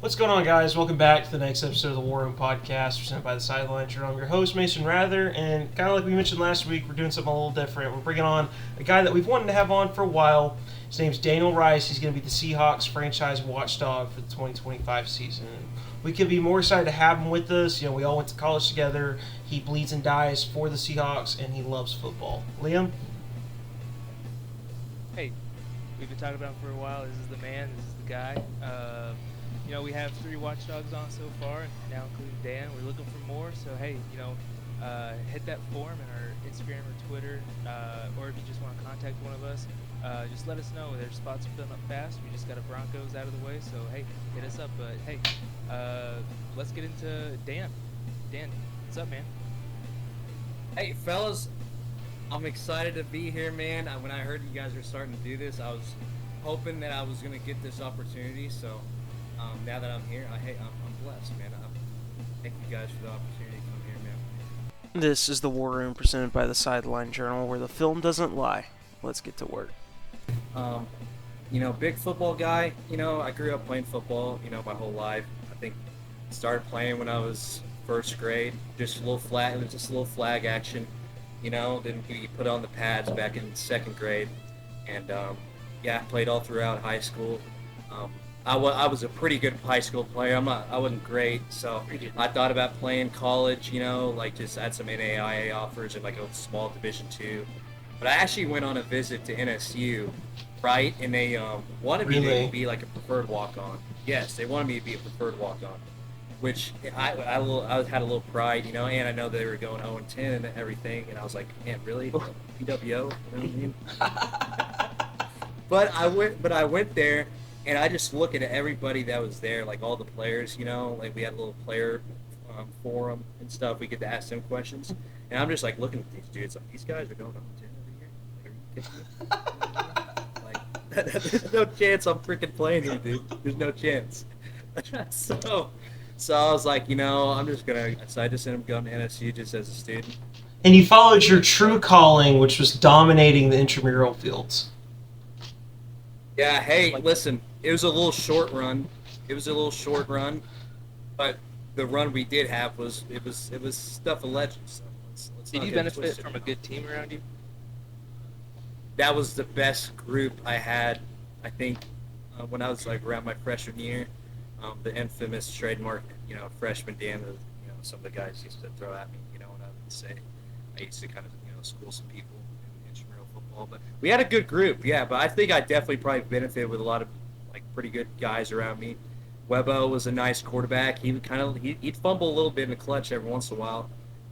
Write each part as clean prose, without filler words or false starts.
What's going on, guys? Welcome back to the next episode of the Warroom podcast presented by the Sideline. I'm your host, Mason Rather, and kind of like we mentioned last week, we're doing something a little different. We're bringing on a guy that we've wanted to have on for a while. His name's Daniel Rice. He's going to be the Seahawks franchise watchdog for the 2025 season. We could be more excited to have him with us. You know, we all went to college together. He bleeds and dies for the Seahawks, and he loves football. Liam? Hey, we've been talking about him for a while. This is the man. This is the guy. We have 3 watchdogs on so far, and now including Dan. We're looking for more. So hey, hit that form in our Instagram or Twitter, or if you just want to contact one of us, just let us know. There's spots filling up fast. We just got a Broncos out of the way, so hey, hit us up. But hey, let's get into Dan. Dan, what's up, man? Hey, fellas, I'm excited to be here, man. When I heard you guys were starting to do this, I was hoping that I was going to get this opportunity. So now that I'm here, I'm blessed, man. Thank you guys for the opportunity to come here, man. This is the Warroom presented by the Sideline Journal, where the film doesn't lie. Let's get to work. Big football guy. I grew up playing football, my whole life. I think started playing when I was first grade. Just a little flag. It was just a little flag action. Then you put on the pads back in second grade, and played all throughout high school. I was a pretty good high school player. I wasn't great, so I thought about playing college. Just had some NAIA offers in like a small Division II. But I actually went on a visit to NSU, right? And they wanted me to be like a preferred walk-on. Yes, they wanted me to be a preferred walk-on, which I had a little pride, and I know they were going 0-10 and everything, and I was like, man, really? PWO? You know what I mean? But I went there, and I just look at everybody that was there, like all the players, like we had a little player forum and stuff. We get to ask them questions, and I'm just like looking at these dudes, like these guys are going 0-10 over here. Like, are you kidding me? Like, there's no chance I'm freaking playing here, dude. There's no chance. So I was like, I'm just gonna. So I just ended up going to NSU just as a student. And you followed your true calling, which was dominating the intramural fields. Yeah. Hey, listen. It was a little short run. But the run we did have was stuff of legends. So let's Did not you get benefit twisted. from a good team around you? That was the best group I had. I think when I was like around my freshman year. The infamous trademark, freshman Dan, some of the guys used to throw at me, when I would say I used to kind of, school some people in intramural football. But we had a good group, yeah. But I think I definitely probably benefited with a lot of like pretty good guys around me. Webbo was a nice quarterback. He would he'd fumble a little bit in the clutch every once in a while,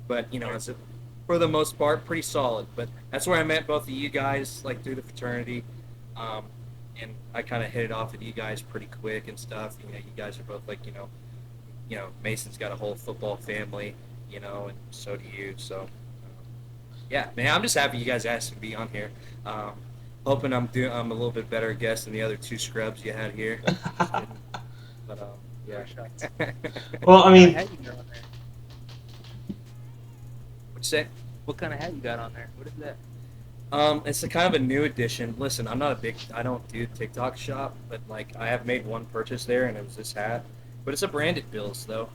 but for the most part, pretty solid. But that's where I met both of you guys, like through the fraternity. And I kind of hit it off with you guys pretty quick and stuff. You guys are both like, Mason's got a whole football family, and so do you. So, yeah, man, I'm just happy you guys asked me to be on here. Hoping I'm a little bit better guest than the other 2 scrubs you had here. But yeah. Well, I mean, What kind of hat you got on there? What'd you say? What kind of hat you got on there? What is that? It's a kind of a new edition. Listen, I don't do TikTok shop, but like I have made one purchase there, and it was this hat. But it's a branded Bills, though.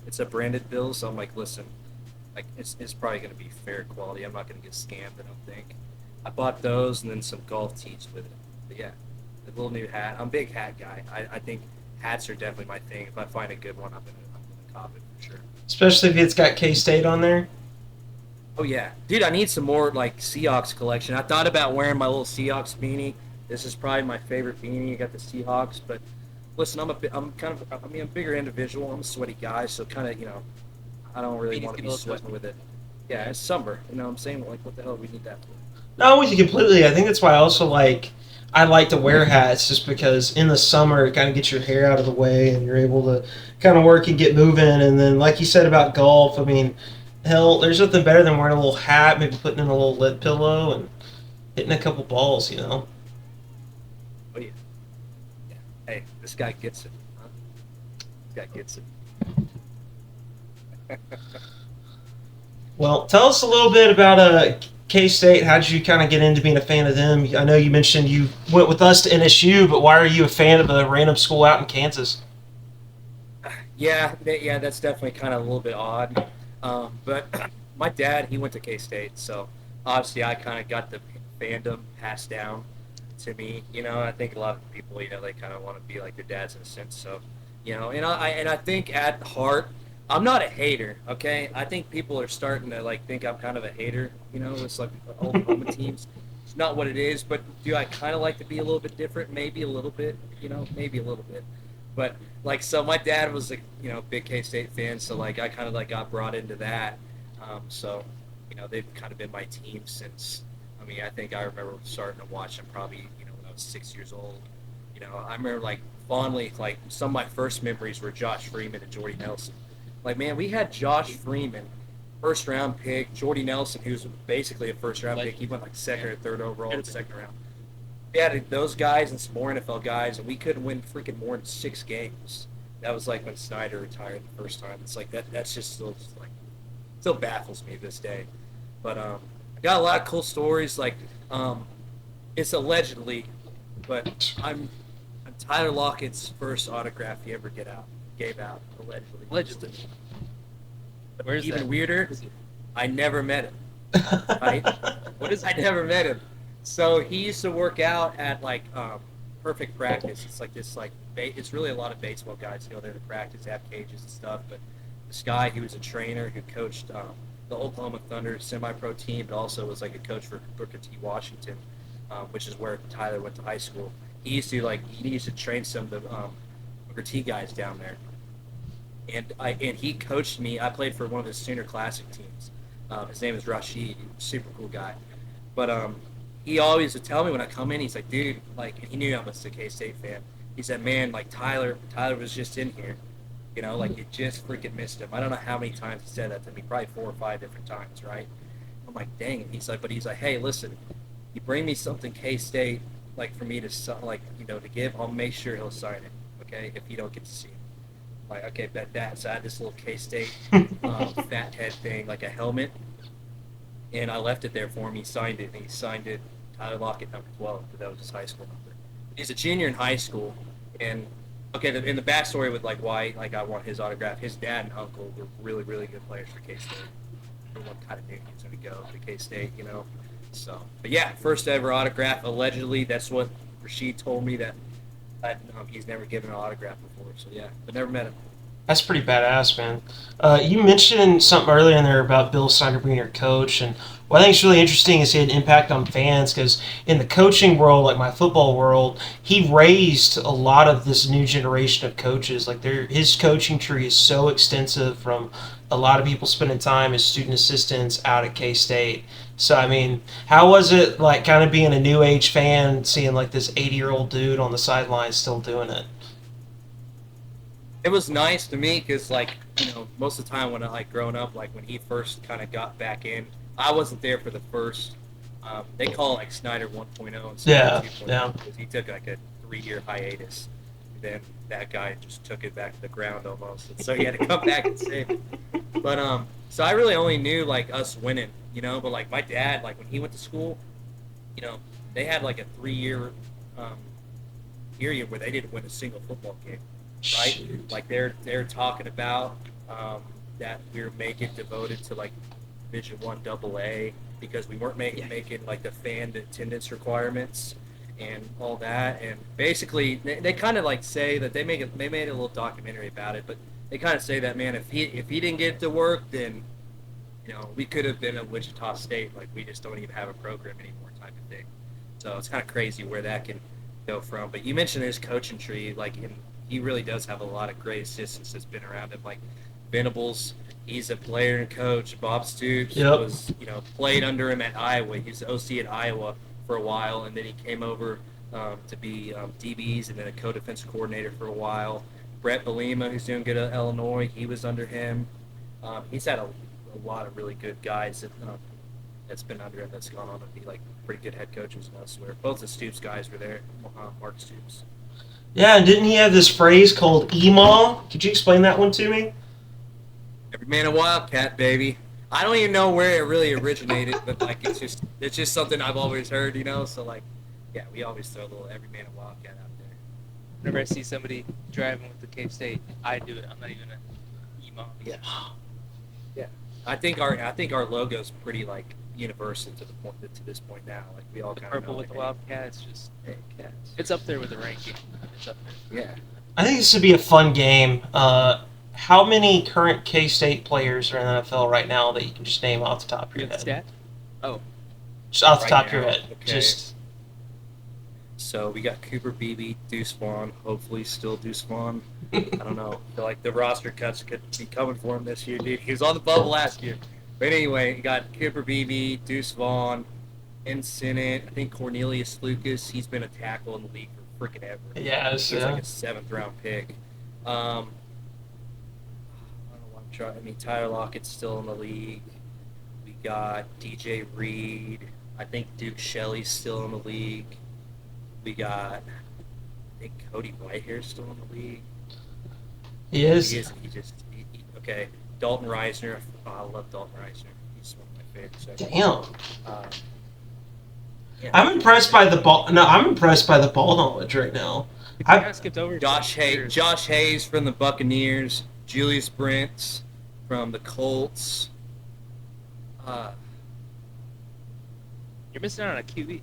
It's a branded Bills. So I'm like, listen, like it's probably gonna be fair quality. I'm not gonna get scammed. I don't think. I bought those and then some golf tees with it. But yeah, the little new hat. I'm a big hat guy. I think hats are definitely my thing. If I find a good one, I'm gonna cop it for sure. especially if it's got K-State on there. Oh yeah, dude! I need some more like Seahawks collection. I thought about wearing my little Seahawks beanie. This is probably my favorite beanie. I got the Seahawks, but listen, I'm a bigger individual. I'm a sweaty guy, so kind of I don't really Beanies want to get be a little sweating sweaty. with it. Yeah, it's summer. What I'm saying? Like, what the hell do we need that for? No, I'm with you completely. I think that's why I like to wear hats, just because in the summer it kind of gets your hair out of the way and you're able to kind of work and get moving. And then, like you said about golf, I mean, hell, there's nothing better than wearing a little hat, maybe putting in a little lid pillow and hitting a couple balls, Oh yeah. Yeah. Hey, this guy gets it. Huh? This guy gets it. Well, tell us a little bit about K-State. How did you kind of get into being a fan of them? I know you mentioned you went with us to NSU, but why are you a fan of a random school out in Kansas? Yeah, that's definitely kind of a little bit odd. But my dad, he went to K-State, so obviously I kind of got the fandom passed down to me. I think a lot of people, they kind of want to be like their dads in a sense. So, and I think at heart, I'm not a hater. Okay, I think people are starting to like think I'm kind of a hater. It's like Oklahoma teams. It's not what it is, but do I kind of like to be a little bit different? Maybe a little bit. Maybe a little bit. But like, so my dad was a big K-State fan, so like I kind of like got brought into that. So they've kind of been my team since. I mean, I think I remember starting to watch them probably when I was 6 years old. I remember like fondly like some of my first memories were Josh Freeman and Jordy Nelson. Like, man, we had Josh Freeman, first round pick, Jordy Nelson, who's basically a first round pick. He went like second or third overall in the second round. We had those guys and some more NFL guys, and we couldn't win freaking more than 6 games. That was like when Snyder retired the first time. It's like that's just still baffles me to this day. But I got a lot of cool stories. Like it's allegedly, but I'm Tyler Lockett's first autograph he ever gave out allegedly. Allegedly. But Where's even that? weirder, I never met him. Right? I never met him. So he used to work out at like Perfect Practice. It's like this it's really a lot of baseball guys go there to practice, have cages and stuff. But this guy, he was a trainer who coached the Oklahoma Thunder semi-pro team, but also was like a coach for Booker T. Washington, which is where Tyler went to high school. He used to train some of the Booker T guys down there, and he coached me. I played for one of his senior classic teams. His name is Rashid. Super cool guy, but he always would tell me when I come in, he's like, dude, like, and he knew I was a K-State fan. He said, man, like Tyler was just in here, like you just freaking missed him. I don't know how many times he said that to me, probably 4 or 5 different times, right? I'm like, dang. And he's like, hey, listen, you bring me something K-State, like for me to to give, I'll make sure he'll sign it, okay? If you don't get to see him, like, okay, bet that. So I had this little K-State fat head thing, like a helmet, and I left it there for him. He signed it, and he signed it Tyler Lockett number 12, because that was his high school number. He's a junior in high school, and in the backstory with like why like I want his autograph, his dad and uncle were really, really good players for K-State. Everyone kind of knew he was going to go to K-State, So, but yeah, first ever autograph. Allegedly, that's what Rashid told me, that he's never given an autograph before. So yeah, but never met him. That's pretty badass, man. You mentioned something earlier in there about Bill Snyder being your coach, and what I think is really interesting is he had an impact on fans, because in the coaching world, like my football world, he raised a lot of this new generation of coaches. Like his coaching tree is so extensive, from a lot of people spending time as student assistants out at K-State. So, I mean, how was it like kind of being a new age fan, seeing like this 80-year-old dude on the sidelines still doing it? It was nice to me because, like, most of the time when I, like, growing up, like, when he first kind of got back in, I wasn't there for the first, they call it, like, Snyder 1.0 and Snyder 2.0, yeah. because he took, like, a 3-year hiatus. Then that guy just took it back to the ground almost, and so he had to come back and save it. But, so I really only knew, like, us winning, but, like, my dad, like, when he went to school, they had, like, a 3-year period where they didn't win a single football game. Right, Shoot. like they're talking about that we were making devoted to like Division I AA because we weren't making like the fan attendance requirements and all that. And basically, they kind of like say that they made a little documentary about it, but they kind of say that, man, if he didn't get to work, then we could have been at Wichita State. Like, we just don't even have a program anymore, type of thing. So it's kind of crazy where that can go from. But you mentioned his coaching tree, like he really does have a lot of great assistants that's been around him. Like Venables, he's a player and coach. Bob Stoops was, played under him at Iowa. He was the OC at Iowa for a while, and then he came over to be DBs and then a co-defensive coordinator for a while. Brett Belima, who's doing good at Illinois, he was under him. He's had a lot of really good guys that's been under him that's gone on to be like pretty good head coaches elsewhere. Both the Stoops guys were there, Mark Stoops. Yeah, and didn't he have this phrase called EMAW? Could you explain that one to me? Every man a Wildcat, baby. I don't even know where it really originated, but like it's just something I've always heard, So like, yeah, we always throw a little every man a Wildcat out there. whenever I see somebody driving with the K-State, I do it. I'm not even a emo. Yeah. Yeah. I think our logo's pretty like universal to this point now. Like we all kind of Purple know, with the like, Wildcat, it's just hey, Cats. it's up there with the ranking. It's up there. Yeah. I think this would be a fun game. How many current K-State players are in the NFL right now that you can just name off the top of your Good head? stat. Oh, Just off the Right top of your now, head. okay. Just So we got Cooper Beebe, Deuce Vaughn, hopefully still Deuce Vaughn. I don't know. I feel like the roster cuts could be coming for him this year, dude. He was on the bubble last year. But anyway, you got Cooper Beebe, Deuce Vaughn, Senate. I think Cornelius Lucas. He's been a tackle in the league for freaking ever. yeah, He's like a 7th-round pick. I don't know what I'm trying. I mean, Tyler Lockett's still in the league. We got DJ Reed. I think Duke Shelley's still in the league. We got, I think Cody Whitehair's still in the league. he is. Okay. Dalton Reisner. Oh, I love Dalton Reisner. He's one of my favorites. Damn. Yeah. I'm impressed by the ball. No, I'm impressed by the ball knowledge right now. I kind of skipped over Josh Hayes from the Buccaneers. Julius Brents from the Colts. You're missing out on a QB.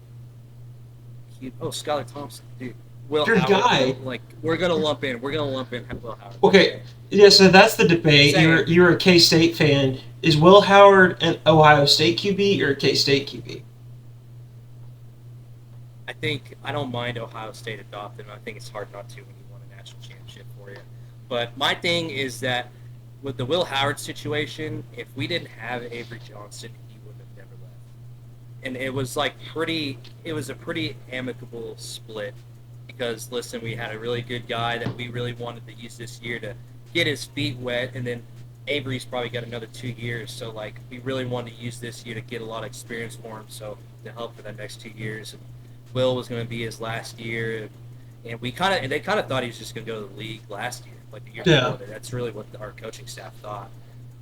Skylar Thompson, dude. Will Your Howard, guy. like we're gonna lump in Will Howard. Okay, yeah. So that's the debate. Same. You're a K-State fan. Is Will Howard an Ohio State QB or a K-State QB? I don't mind Ohio State adopting. I think it's hard not to when you won a national championship for you. But my thing is that with the Will Howard situation, if we didn't have Avery Johnson, he would have never left. And it was a pretty amicable split because listen, we had a really good guy that we really wanted to use this year to get his feet wet, and then Avery's probably got another 2 years, so like we really wanted to use this year to get a lot of experience for him, so to help for the next 2 years. And Will was going to be his last year, and they kind of thought he was just going to go to the league last year, like the year before. That's really what our coaching staff thought.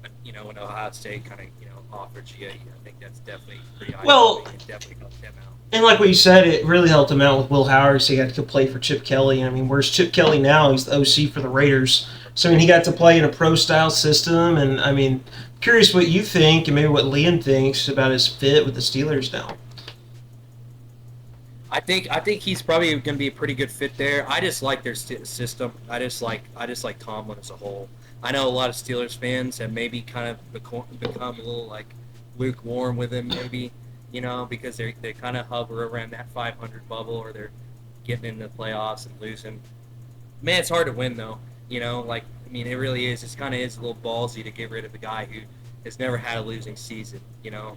But, when Ohio State kind of offered you, I think that's definitely pretty eye-opening. It definitely helped them out. And like what you said, it really helped him out with Will Howard, so he got to go play for Chip Kelly. I mean, where's Chip Kelly now? He's the OC for the Raiders. So, I mean, he got to play in a pro-style system, and, I mean, curious what you think and maybe what Liam thinks about his fit with the Steelers now. I think he's probably going to be a pretty good fit there. I just like their system. I just like Tomlin as a whole. I know a lot of Steelers fans have maybe kind of become a little like lukewarm with him, maybe, because they kind of hover around that 500 bubble, or they're getting into the playoffs and losing. Man, it's hard to win though. It really is. It kind of is a little ballsy to get rid of a guy who has never had a losing season. You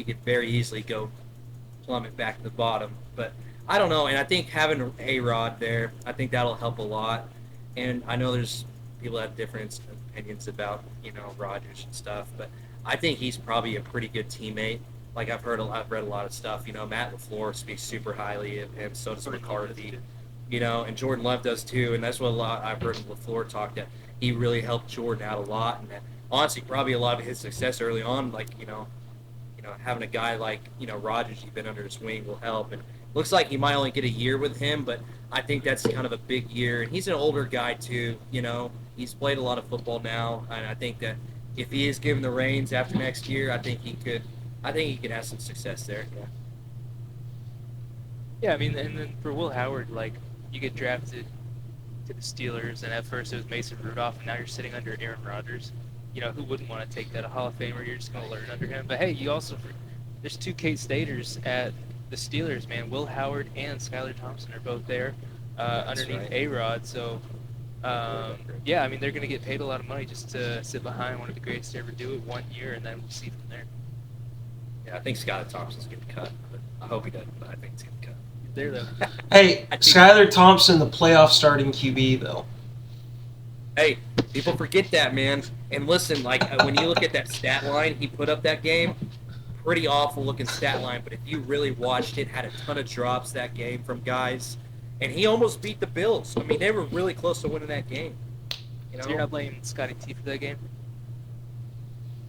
could very easily go plummet back to the bottom, but I don't know. And I think having A-Rod there, I think that'll help a lot. And I know there's people that have different opinions about Rodgers and stuff, but I think he's probably a pretty good teammate. Like I've read a lot of stuff. Matt LaFleur speaks super highly of him, so does McCarthy. And Jordan Love does too. And that's what I've heard LaFleur talk, that he really helped Jordan out a lot, and that honestly probably a lot of his success early on, like having a guy like Rodgers you've been under his wing will help. And looks like he might only get a year with him, but I think that's kind of a big year. And he's an older guy too. He's played a lot of football now, and I think that if he is given the reins after next year, I think he could have some success there. Yeah. Yeah, I mean, and then for Will Howard, like, you get drafted to the Steelers, and at first it was Mason Rudolph, and now you're sitting under Aaron Rodgers. Who wouldn't want to take that? A Hall of Famer, you're just going to learn under him. But hey, there's 2 K-Staters at the Steelers, man. Will Howard and Skylar Thompson are both there underneath right. A-Rod. So, yeah, I mean, they're going to get paid a lot of money just to sit behind one of the greatest to ever do it 1 year, and then we'll see from there. Yeah, I think Skylar Thompson's getting cut, but I hope he doesn't. But I think he's getting cut. There, though. Hey, Skylar Thompson, the playoff starting QB, though. Hey, people forget that, man. And listen, like when you look at that stat line he put up that game, pretty awful looking stat line. But if you really watched it, had a ton of drops that game from guys, and he almost beat the Bills. I mean, they were really close to winning that game. So you're not blaming Scotty T for that game?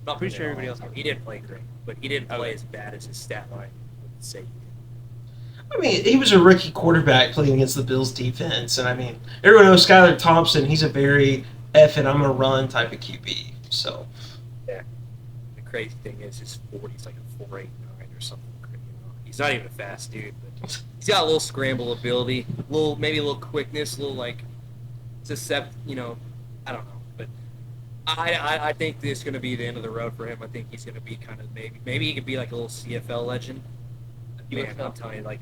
I'm pretty sure everybody else. He didn't play great, but he didn't play as bad as his stat line would say he did. I mean, he was a rookie quarterback playing against the Bills defense, and I mean, everyone knows Skylar Thompson. He's a very F it, I'm gonna run type of QB. So Yeah. The crazy thing is his 40's like a 4.89 or something. He's not even a fast dude, but he's got a little scramble ability, maybe a little quickness, a little like I don't know, but I think this is going to be the end of the road for him. I think he's going to be kind of maybe he could be like a little CFL legend. Man, UFL. I'm telling you, like,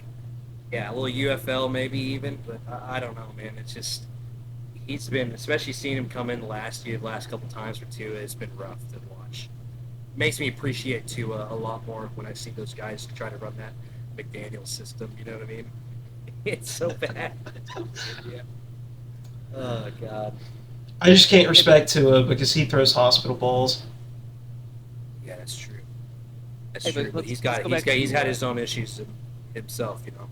yeah, a little UFL maybe even, but I don't know, man. It's just he's been, especially seeing him come in last couple times for Tua, it's been rough to watch. Makes me appreciate Tua a lot more when I see those guys try to run that McDaniel system. You know what I mean? It's so bad. Yeah. Oh God. I just can't respect Tua because he throws hospital balls. Yeah, that's true. That's Hey, but true. But let's go back he's to, had his own issues himself. You know,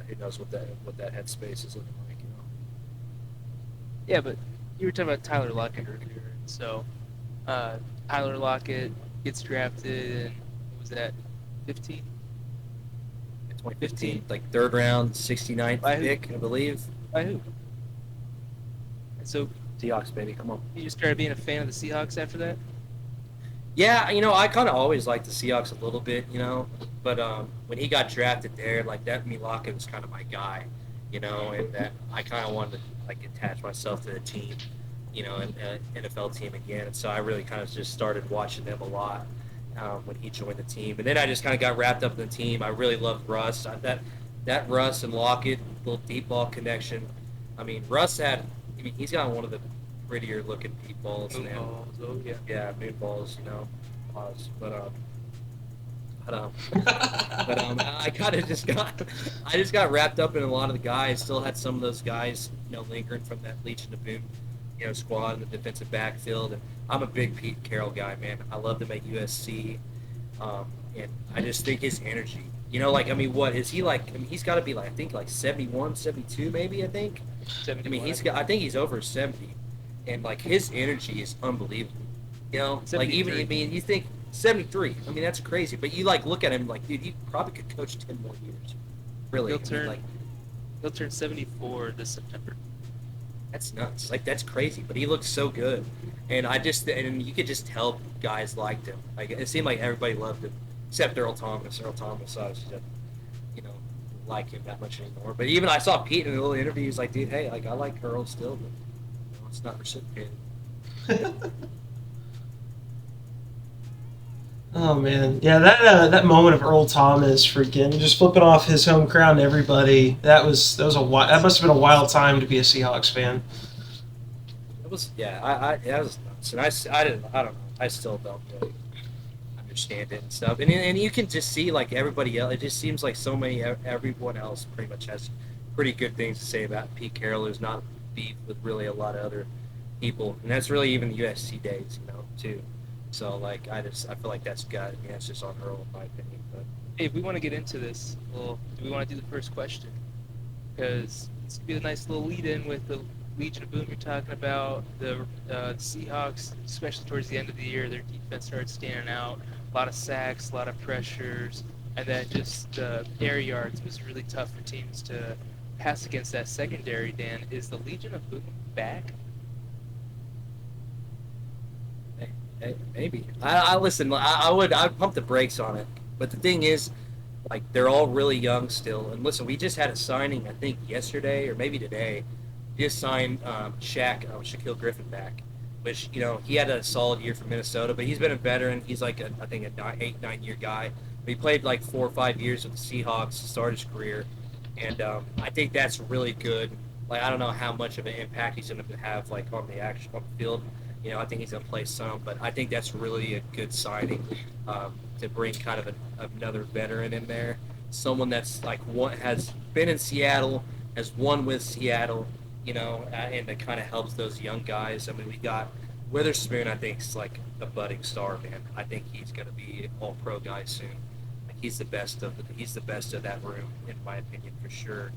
who knows what that headspace is looking like. You know. Yeah, but you were talking about Tyler Lockett earlier. So, Tyler Lockett gets drafted in, what was that, 15? In 2015, like third round, 69th By who? pick, I believe. By who? And so Seahawks, baby, come on. you just started being a fan of the Seahawks after that? Yeah, I kind of always liked the Seahawks a little bit, but when he got drafted there, like that, Lockett was kind of my guy, and that I kind of wanted to like attach myself to the team, an NFL team again, and so I really kind of just started watching them a lot when he joined the team, and then I just kind of got wrapped up in the team. I really loved Russ. That Russ and Lockett little deep ball connection. I mean, he's got one of the prettier looking deep balls. Moon balls, oh yeah. Yeah, moon balls, pause. But I kind of just got wrapped up in a lot of the guys. Still had some of those guys, lingering from that Legion of Boom, squad in the defensive backfield. And I'm a big Pete Carroll guy, man. I love him at USC, and I just think his energy. What is he like? I mean, he's got to be like, I think like 71, 72 maybe. I think. 71. I think he's over 70, and like his energy is unbelievable. Like even you think 73. I mean, that's crazy. But you like look at him like, dude, he probably could coach 10 more years. Really, He'll turn 74 this September. That's nuts. Like that's crazy. But he looks so good, and you could just tell guys liked him. Like it seemed like everybody loved him, except Earl Thomas. Earl Thomas obviously doesn't, like him that much anymore. But even I saw Pete in a little interview. He's like, dude, hey, like I like Earl still, but it's not reciprocated. Oh man, yeah, that moment of Earl Thomas freaking just flipping off his home crown to everybody. That must have been a wild time to be a Seahawks fan. It was, yeah, that was nuts. And I don't know. I still don't really understand it and stuff. And you can just see like everybody else. It just seems like everyone else pretty much has pretty good things to say about Pete Carroll, who's not beef with really a lot of other people, and that's really even the USC days, too. So like I feel like that's just on Earl in my opinion. But Hey, if we want to get into this, do we want to do the first question? Because this could be a nice little lead-in with the Legion of Boom you're talking about. The Seahawks, especially towards the end of the year, their defense started standing out. A lot of sacks, a lot of pressures, and then just air yards was really tough for teams to pass against that secondary. Dan, is the Legion of Boom back? maybe I listen. I'd pump the brakes on it. But the thing is, like they're all really young still. And listen, we just had a signing I think yesterday or maybe today. We just signed Shaquille Griffin back, which he had a solid year for Minnesota, but he's been a veteran. He's like I think a 8-9 year guy. But he played like 4 or 5 years with the Seahawks to start his career, and I think that's really good. Like I don't know how much of an impact he's going to have like on the field. I think he's going to play some, but I think that's really a good signing to bring kind of another veteran in there, someone that's like has been in Seattle, has won with Seattle, and that kind of helps those young guys. I mean, we got Witherspoon. I think is like a budding star, man. I think he's going to be an all-pro guy soon. Like he's the best of that room, in my opinion, for sure.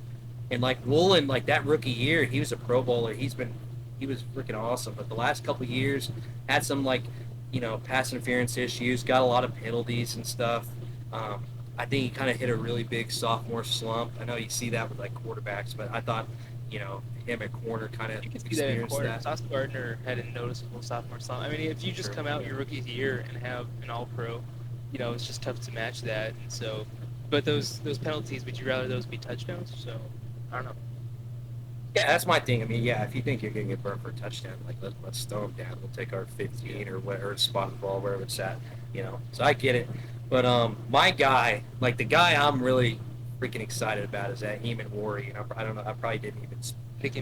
And like Woolen, like that rookie year, he was a Pro Bowler. He was freaking awesome. But the last couple of years had some pass interference issues, got a lot of penalties and stuff. I think he kind of hit a really big sophomore slump. I know you see that with like quarterbacks, but I thought, him at corner kind of You can see that in experienced corner. that. Sauce Gardner had a noticeable sophomore slump. I mean, if you just True, come out yeah. your rookie year and have an All-Pro, it's just tough to match that. And so, but those penalties, would you rather those be touchdowns? So, I don't know. Yeah, that's my thing. I mean, yeah, if you think you're going to get burned for a touchdown, like let's throw him down. We'll take our 15 or whatever, spot the ball wherever it's at. So I get it. But my guy, like the guy I'm really freaking excited about is that Heeman Wari. I don't know. I probably didn't even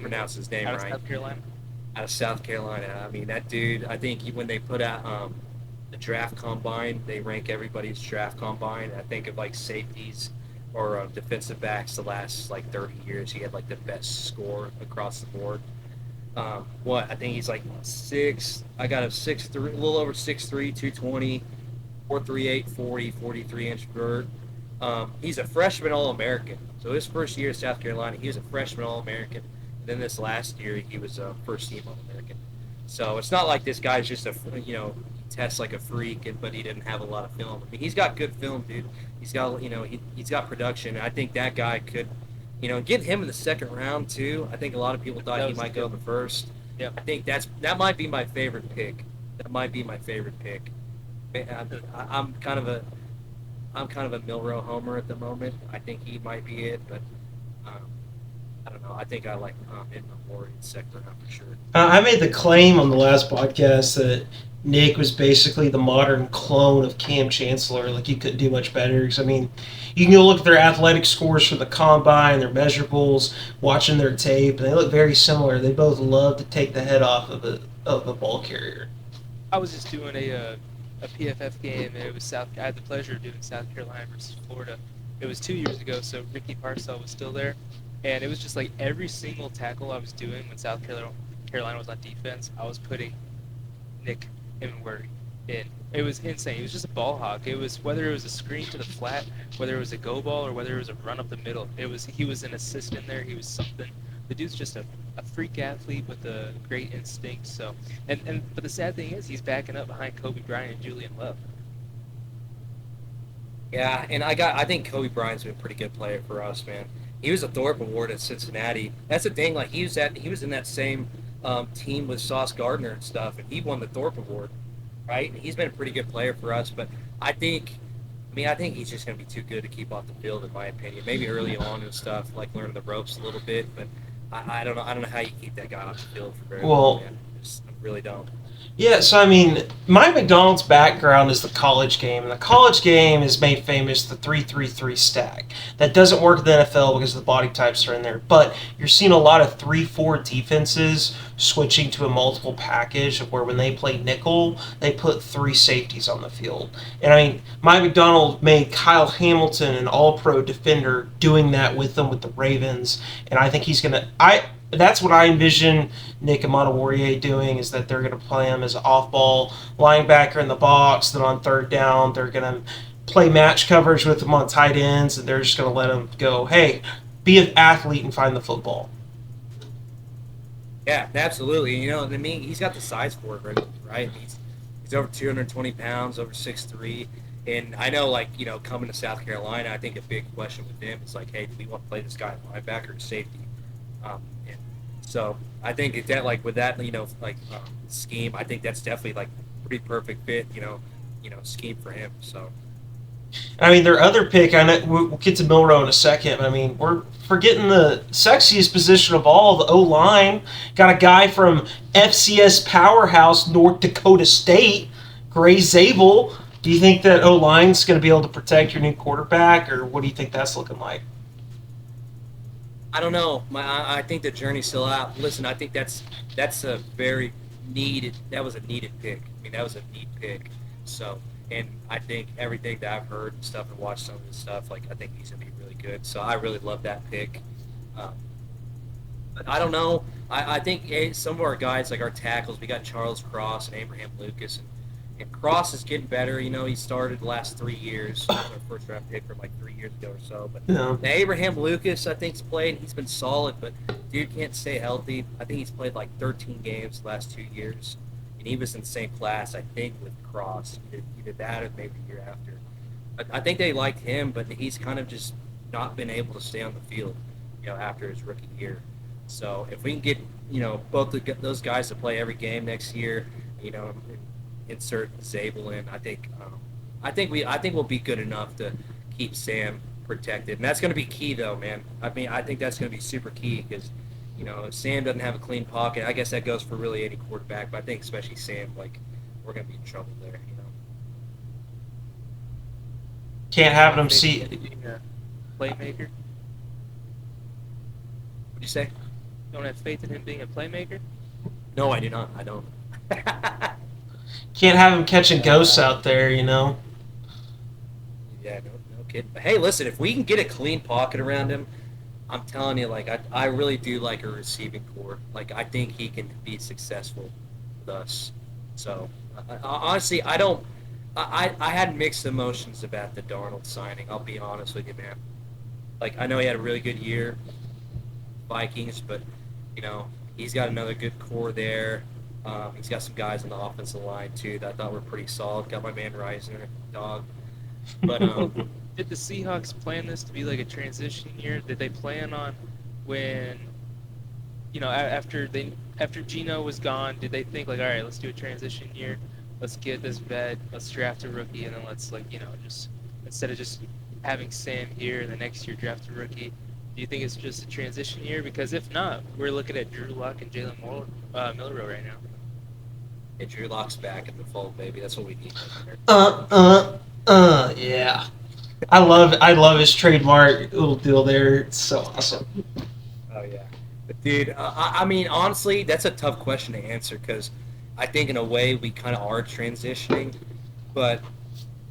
pronounce his name Out of right. South Carolina. Out of South Carolina. I mean, that dude. I think when they put out the draft combine, they rank everybody's draft combine. I think of like safeties or defensive backs the last like 30 years. He had like the best score across the board. I think he's like 6. I got him 6'3", a little over 6'3", 220, 4.38, 40, 43-inch vert. He's a freshman All-American. So his first year at South Carolina, he was a freshman All-American. And then this last year, he was a first-team All-American. So it's not like this guy's just he tests like a freak, but he didn't have a lot of film. I mean, he's got good film, dude. He's got, he's got production. And I think that guy could, get him in the second round too. I think a lot of people thought he might go in the first. Yeah. I think that might be my favorite pick. That might be my favorite pick. I'm kind of a Milroe homer at the moment. I think he might be it, but I don't know. I think I like in the Warriors second round for sure. I made the claim on the last podcast that Nick was basically the modern clone of Cam Chancellor. Like, he couldn't do much better. Because, I mean, you can go look at their athletic scores for the combine, their measurables, watching their tape, and they look very similar. They both love to take the head off of the ball carrier. I was just doing a PFF game, and I had the pleasure of doing South Carolina versus Florida. It was 2 years ago, so Ricky Parcell was still there. And it was just like every single tackle I was doing when South Carolina was on defense, I was putting Nick Emenwari in. It was insane. It was just a ball hawk. It was whether it was a screen to the flat, whether it was a go ball, or whether it was a run up the middle. He was an assist in there. He was something. The dude's just a freak athlete with a great instinct. So, but the sad thing is he's backing up behind Kobe Bryant and Julian Love. Yeah, and I think Kobe Bryant's been a pretty good player for us, man. He was a Thorpe Award at Cincinnati. That's the thing. Like he was in that same team with Sauce Gardner and stuff, and he won the Thorpe Award, right? And he's been a pretty good player for us. But I think he's just going to be too good to keep off the field, in my opinion. Maybe early on and stuff, like learning the ropes a little bit. But I don't know. I don't know how you keep that guy off the field for very long, man. I really don't. Yeah, so I mean, Mike McDonald's background is the college game, and the college game is made famous the 3-3-3 stack. That doesn't work in the NFL because the body types are in there, but you're seeing a lot of 3-4 defenses switching to a multiple package of where when they play nickel, they put 3 safeties on the field. And I mean, Mike McDonald made Kyle Hamilton an all-pro defender doing that with them with the Ravens, and I think he's going to... That's what I envision Nick Emenwari doing, is that they're going to play him as an off-ball linebacker in the box. Then on third down, they're going to play match coverage with him on tight ends, and they're just going to let him go, hey, be an athlete and find the football. Yeah, absolutely. I mean, he's got the size for it, right? He's over 220 pounds, over 6'3". And I know, coming to South Carolina, I think a big question with him is like, hey, do we want to play this guy at linebacker or safety? So I think that with that scheme, I think that's definitely pretty perfect fit scheme for him. So I mean, their other pick, I know we'll get to Milroe in a second, but I mean, we're forgetting the sexiest position of all, the O-line. Got a guy from FCS powerhouse North Dakota State, Gray Zabel. Do you think that O-line's going to be able to protect your new quarterback, or what do you think that's looking like? I don't know. I think the journey's still out. Listen, I think that's a very needed. That was a needed pick. I mean, that was a neat pick. So, and I think everything that I've heard and stuff and watched some of this stuff, I think he's gonna be really good. So I really love that pick. But I don't know. I think some of our guys, like our tackles, we got Charles Cross and Abraham Lucas, and Cross is getting better. He started the last 3 years. He was our first round pick from 3 years ago or so. But Yeah. Now Abraham Lucas, I think, has played. He's been solid, but dude can't stay healthy. I think he's played 13 games the last 2 years, and he was in the same class, I think, with Cross. Either that or maybe the year after. I think they liked him, but he's kind of just not been able to stay on the field, after his rookie year. So if we can get, both those guys to play every game next year, insert Zabel in, I think we'll be good enough to keep Sam protected, and that's going to be key, though, man. I mean, I think that's going to be super key because, if Sam doesn't have a clean pocket, I guess that goes for really any quarterback, but I think especially Sam, we're going to be in trouble there. Can't have them see. Playmaker. What'd you say? Don't have faith in him being a playmaker? No, I do not. I don't. Can't have him catching ghosts out there, Yeah, no kidding. But hey, listen, if we can get a clean pocket around him, I'm telling you, I really do like a receiving core. I think he can be successful with us. So, honestly, I had mixed emotions about the Darnold signing. I'll be honest with you, man. I know he had a really good year, Vikings, but he's got another good core there. He's got some guys on the offensive line too that I thought were pretty solid. Got my man Reisner, dog. But did the Seahawks plan this to be like a transition year? Did they plan on when, after Geno was gone, did they think all right, let's do a transition year, let's get this vet, let's draft a rookie, and then let's just instead of just having Sam here and the next year draft a rookie? Do you think it's just a transition year? Because if not, we're looking at Drew Lock and Jalen Milroe right now. Yeah, Drew Lock's back in the fold, baby. That's what we need. Yeah. I love his trademark little deal there. It's so awesome. Oh yeah, but dude. I mean, honestly, that's a tough question to answer because I think in a way we kind of are transitioning, but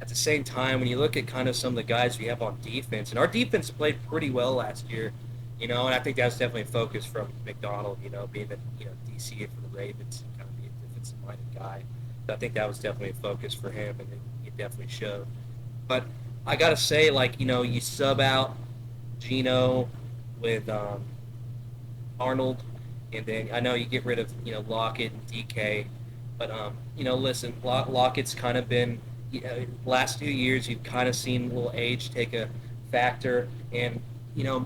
at the same time, when you look at kind of some of the guys we have on defense, and our defense played pretty well last year, and I think that's definitely a focus from McDonald, being the DC for the Ravens and kind of being a defensive-minded guy. So I think that was definitely a focus for him, and it definitely showed. But I gotta say, you sub out Geno with Arnold, and then I know you get rid of Lockett and DK, but listen, Lockett's kind of been. Last 2 years, you've kind of seen a little age take a factor, and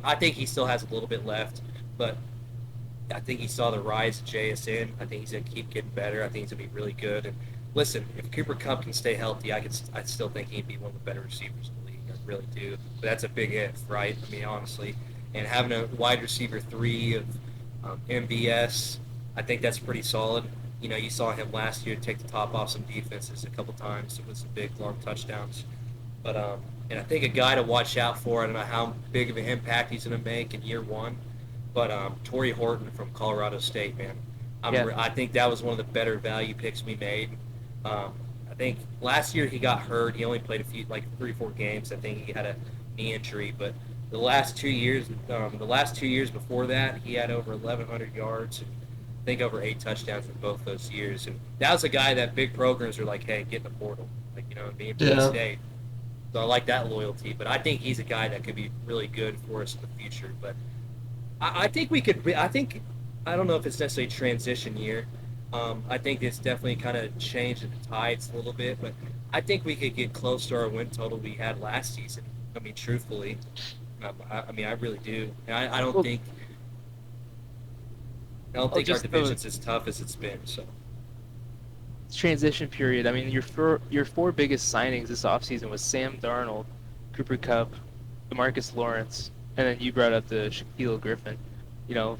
I think he still has a little bit left, but I think he saw the rise of JSN. I think he's gonna keep getting better. I think he's gonna be really good. And listen, if Cooper Kupp can stay healthy, I still think he'd be one of the better receivers in the league. I really do. But that's a big if, right? I mean, honestly, and having a wide receiver 3 of MBS, I think that's pretty solid. You saw him last year take the top off some defenses a couple times with some big, long touchdowns. But and I think a guy to watch out for, I don't know how big of an impact he's going to make in year 1, but Torrey Horton from Colorado State, man. I think that was one of the better value picks we made. I think last year he got hurt. He only played a few, 3-4 games. I think he had a knee injury, but the last 2 years before that, he had over 1,100 yards. I think over 8 touchdowns in both those years. And that was a guy that big programs are like, hey, get in the portal. Being Penn State. So I like that loyalty. But I think he's a guy that could be really good for us in the future. But I think we could – I don't know if it's necessarily a transition year. I think it's definitely kind of changed the tides a little bit. But I think we could get close to our win total we had last season. I mean, truthfully. I really do. And I don't think – I don't think our division's as tough as it's been. So transition period. I mean, your 4 biggest signings this offseason was Sam Darnold, Cooper Kupp, DeMarcus Lawrence, and then you brought up the Shaquille Griffin.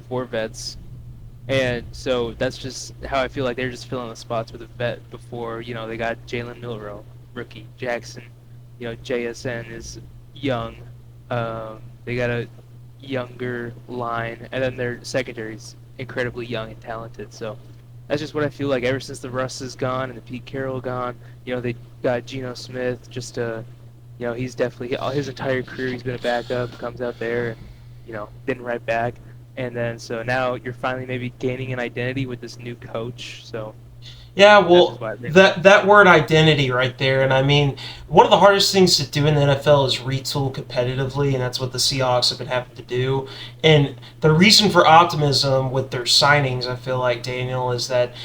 4 vets, and so that's just how I feel like they're just filling the spots with a vet before they got Jalen Milroe, rookie Jackson. JSN is young. They got a younger line, and then their secondary's incredibly young and talented. So that's just what I feel like ever since the Russ is gone and the Pete Carroll gone. They got Geno Smith. He's definitely his entire career he's been a backup. Comes out there and been right back. And then so now you're finally maybe gaining an identity with this new coach. So yeah, well, that word identity right there, and I mean, one of the hardest things to do in the NFL is retool competitively, and that's what the Seahawks have been having to do. And the reason for optimism with their signings, I feel like, Daniel, is that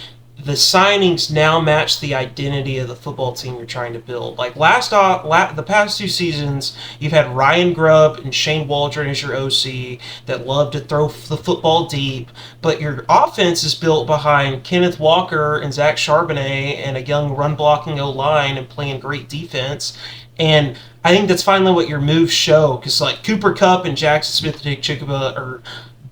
the signings now match the identity of the football team you're trying to build. Like the past 2 seasons, you've had Ryan Grubb and Shane Waldron as your OC that love to throw the football deep, but your offense is built behind Kenneth Walker and Zach Charbonnet and a young run-blocking O-line and playing great defense. And I think that's finally what your moves show, because like Cooper Kupp and Jackson Smith-Njigba are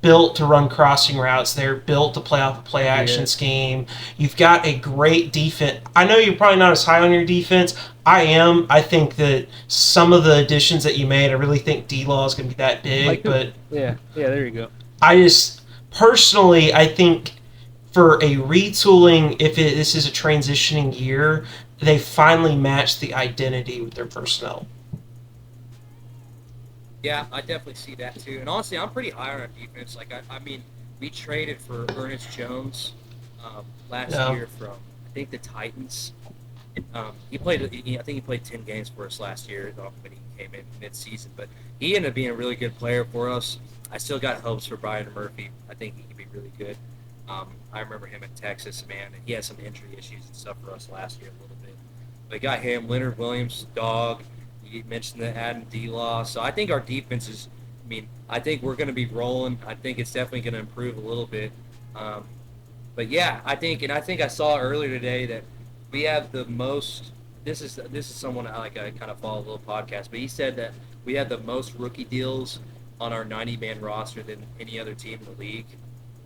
built to run crossing routes. They're built to play off a play-action scheme. You've got a great defense. I know you're probably not as high on your defense. I am. I think that some of the additions that you made, I really think D-Law is going to be that big. But yeah, there you go. I just, personally, I think for a retooling, this is a transitioning year, they finally matched the identity with their personnel. Yeah, I definitely see that too. And honestly, I'm pretty high on our defense. Like, I mean, we traded for Ernest Jones last year from, I think, the Titans. I think he played 10 games for us last year when he came in mid-season. But he ended up being a really good player for us. I still got hopes for Brian Murphy. I think he can be really good. I remember him in Texas, man, and he had some injury issues and stuff for us last year a little bit. But we got him, Leonard Williams, Dog. You mentioned the Adam D-Law. So I think our defense is, I think we're going to be rolling. I think it's definitely going to improve a little bit. But yeah, I think I saw earlier today that we have the most, this is someone I kind of follow a little podcast, but he said that we have the most rookie deals on our 90-man roster than any other team in the league.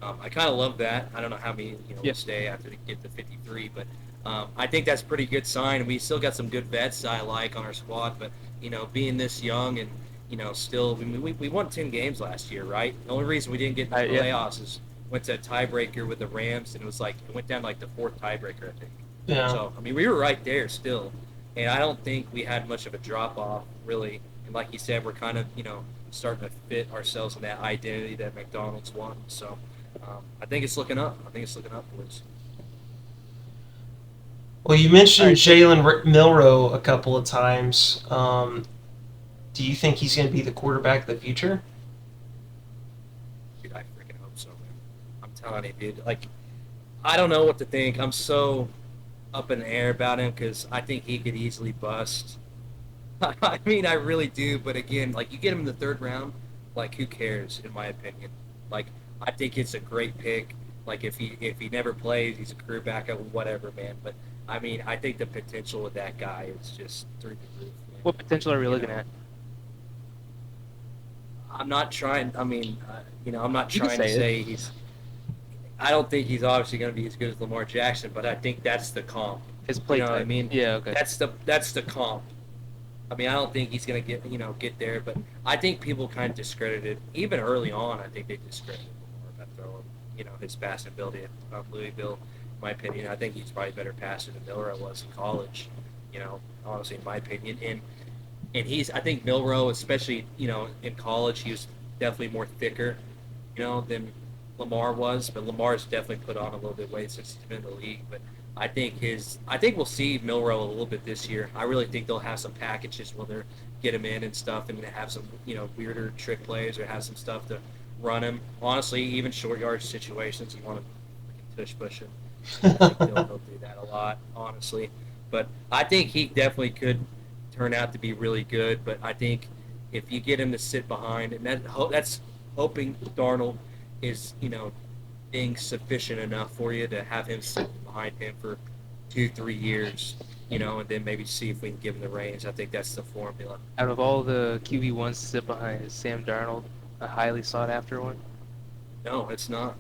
I kind of love that. I don't know how many will stay after they get to 53, but I think that's a pretty good sign. We still got some good vets I like on our squad, but being this young and still, we won 10 games last year, right? The only reason we didn't get in the playoffs is went to a tiebreaker with the Rams, and it went down like the 4th tiebreaker, I think. Yeah. So we were right there still, and I don't think we had much of a drop off really. And like you said, we're kind of starting to fit ourselves in that identity that McDonald's won. So I think it's looking up. I think it's looking upwards. Well, you mentioned Jalen Milroe a couple of times. Do you think he's going to be the quarterback of the future? Dude, I freaking hope so, man. I'm telling you, dude. Like, I don't know what to think. I'm so up in the air about him because I think he could easily bust. I really do. But again, like, you get him in the 3rd round, like, who cares, in my opinion? Like, I think it's a great pick. Like, if he never plays, he's a career backup, whatever, man. But I think the potential with that guy is just through the roof. Man. What potential are we looking at? I'm not trying. I'm not trying to say he's. I don't think he's obviously going to be as good as Lamar Jackson, but I think that's the comp. His play type. What I mean? Yeah. Okay. That's the comp. I don't think he's going to get there, but I think people kind of discredited even early on. I think they discredited Lamar by throwing his passing ability at Louisville. In my opinion, I think he's probably a better passer than Milroe was in college. Honestly, in my opinion, and I think Milroe, especially in college, he was definitely more thicker, than Lamar was. But Lamar's definitely put on a little bit of weight since he's been in the league. But I think we'll see Milroe a little bit this year. I really think they'll have some packages where they'll get him in and stuff, and have some weirder trick plays or have some stuff to run him. Honestly, even short yardage situations, you want to tush push him. I think they'll do that a lot, honestly. But I think he definitely could turn out to be really good. But I think if you get him to sit behind, and that's hoping Darnold is, being sufficient enough for you to have him sit behind him for 2-3 years, and then maybe see if we can give him the reins. I think that's the formula. Out of all the QB1s to sit behind, is Sam Darnold a highly sought after one? No, it's not.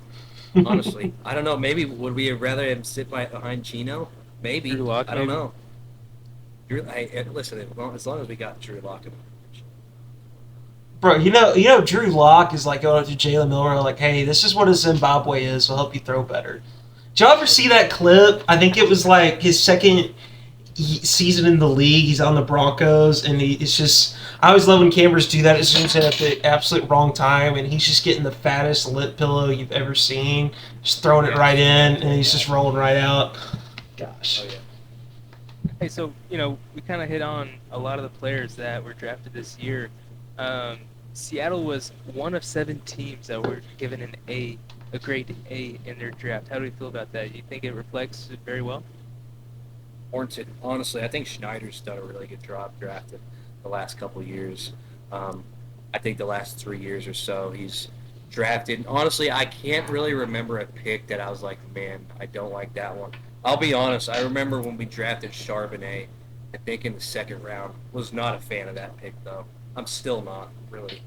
Honestly, I don't know. Maybe would we rather him sit behind Geno? Maybe. Drew Lock, I don't know. Listen, as long as we got Drew Lock. Bro, Drew Lock is like going up to Jalen Milroe like, hey, this is what a Zimbabwe is. We'll help you throw better. Did y'all ever see that clip? I think it was like his second season in the league. He's on the Broncos, and it's just, I always love when cameras do that. It zooms in at the absolute wrong time, and he's just getting the fattest lip pillow you've ever seen, just throwing it right in, and he's just rolling right out. Gosh. Oh, yeah. Hey, so, we kind of hit on a lot of the players that were drafted this year. Seattle was one of 7 teams that were given an A a grade A in their draft. How do you feel about that? You think it reflects it very well? Warranted. Honestly, I think Schneider's done a really good job drafting the last couple of years. I think the last 3 years or so he's drafted. Honestly, I can't really remember a pick that I was like, man, I don't like that one. I'll be honest. I remember when we drafted Charbonnet, I think in the second round. Was not a fan of that pick though. I'm still not really,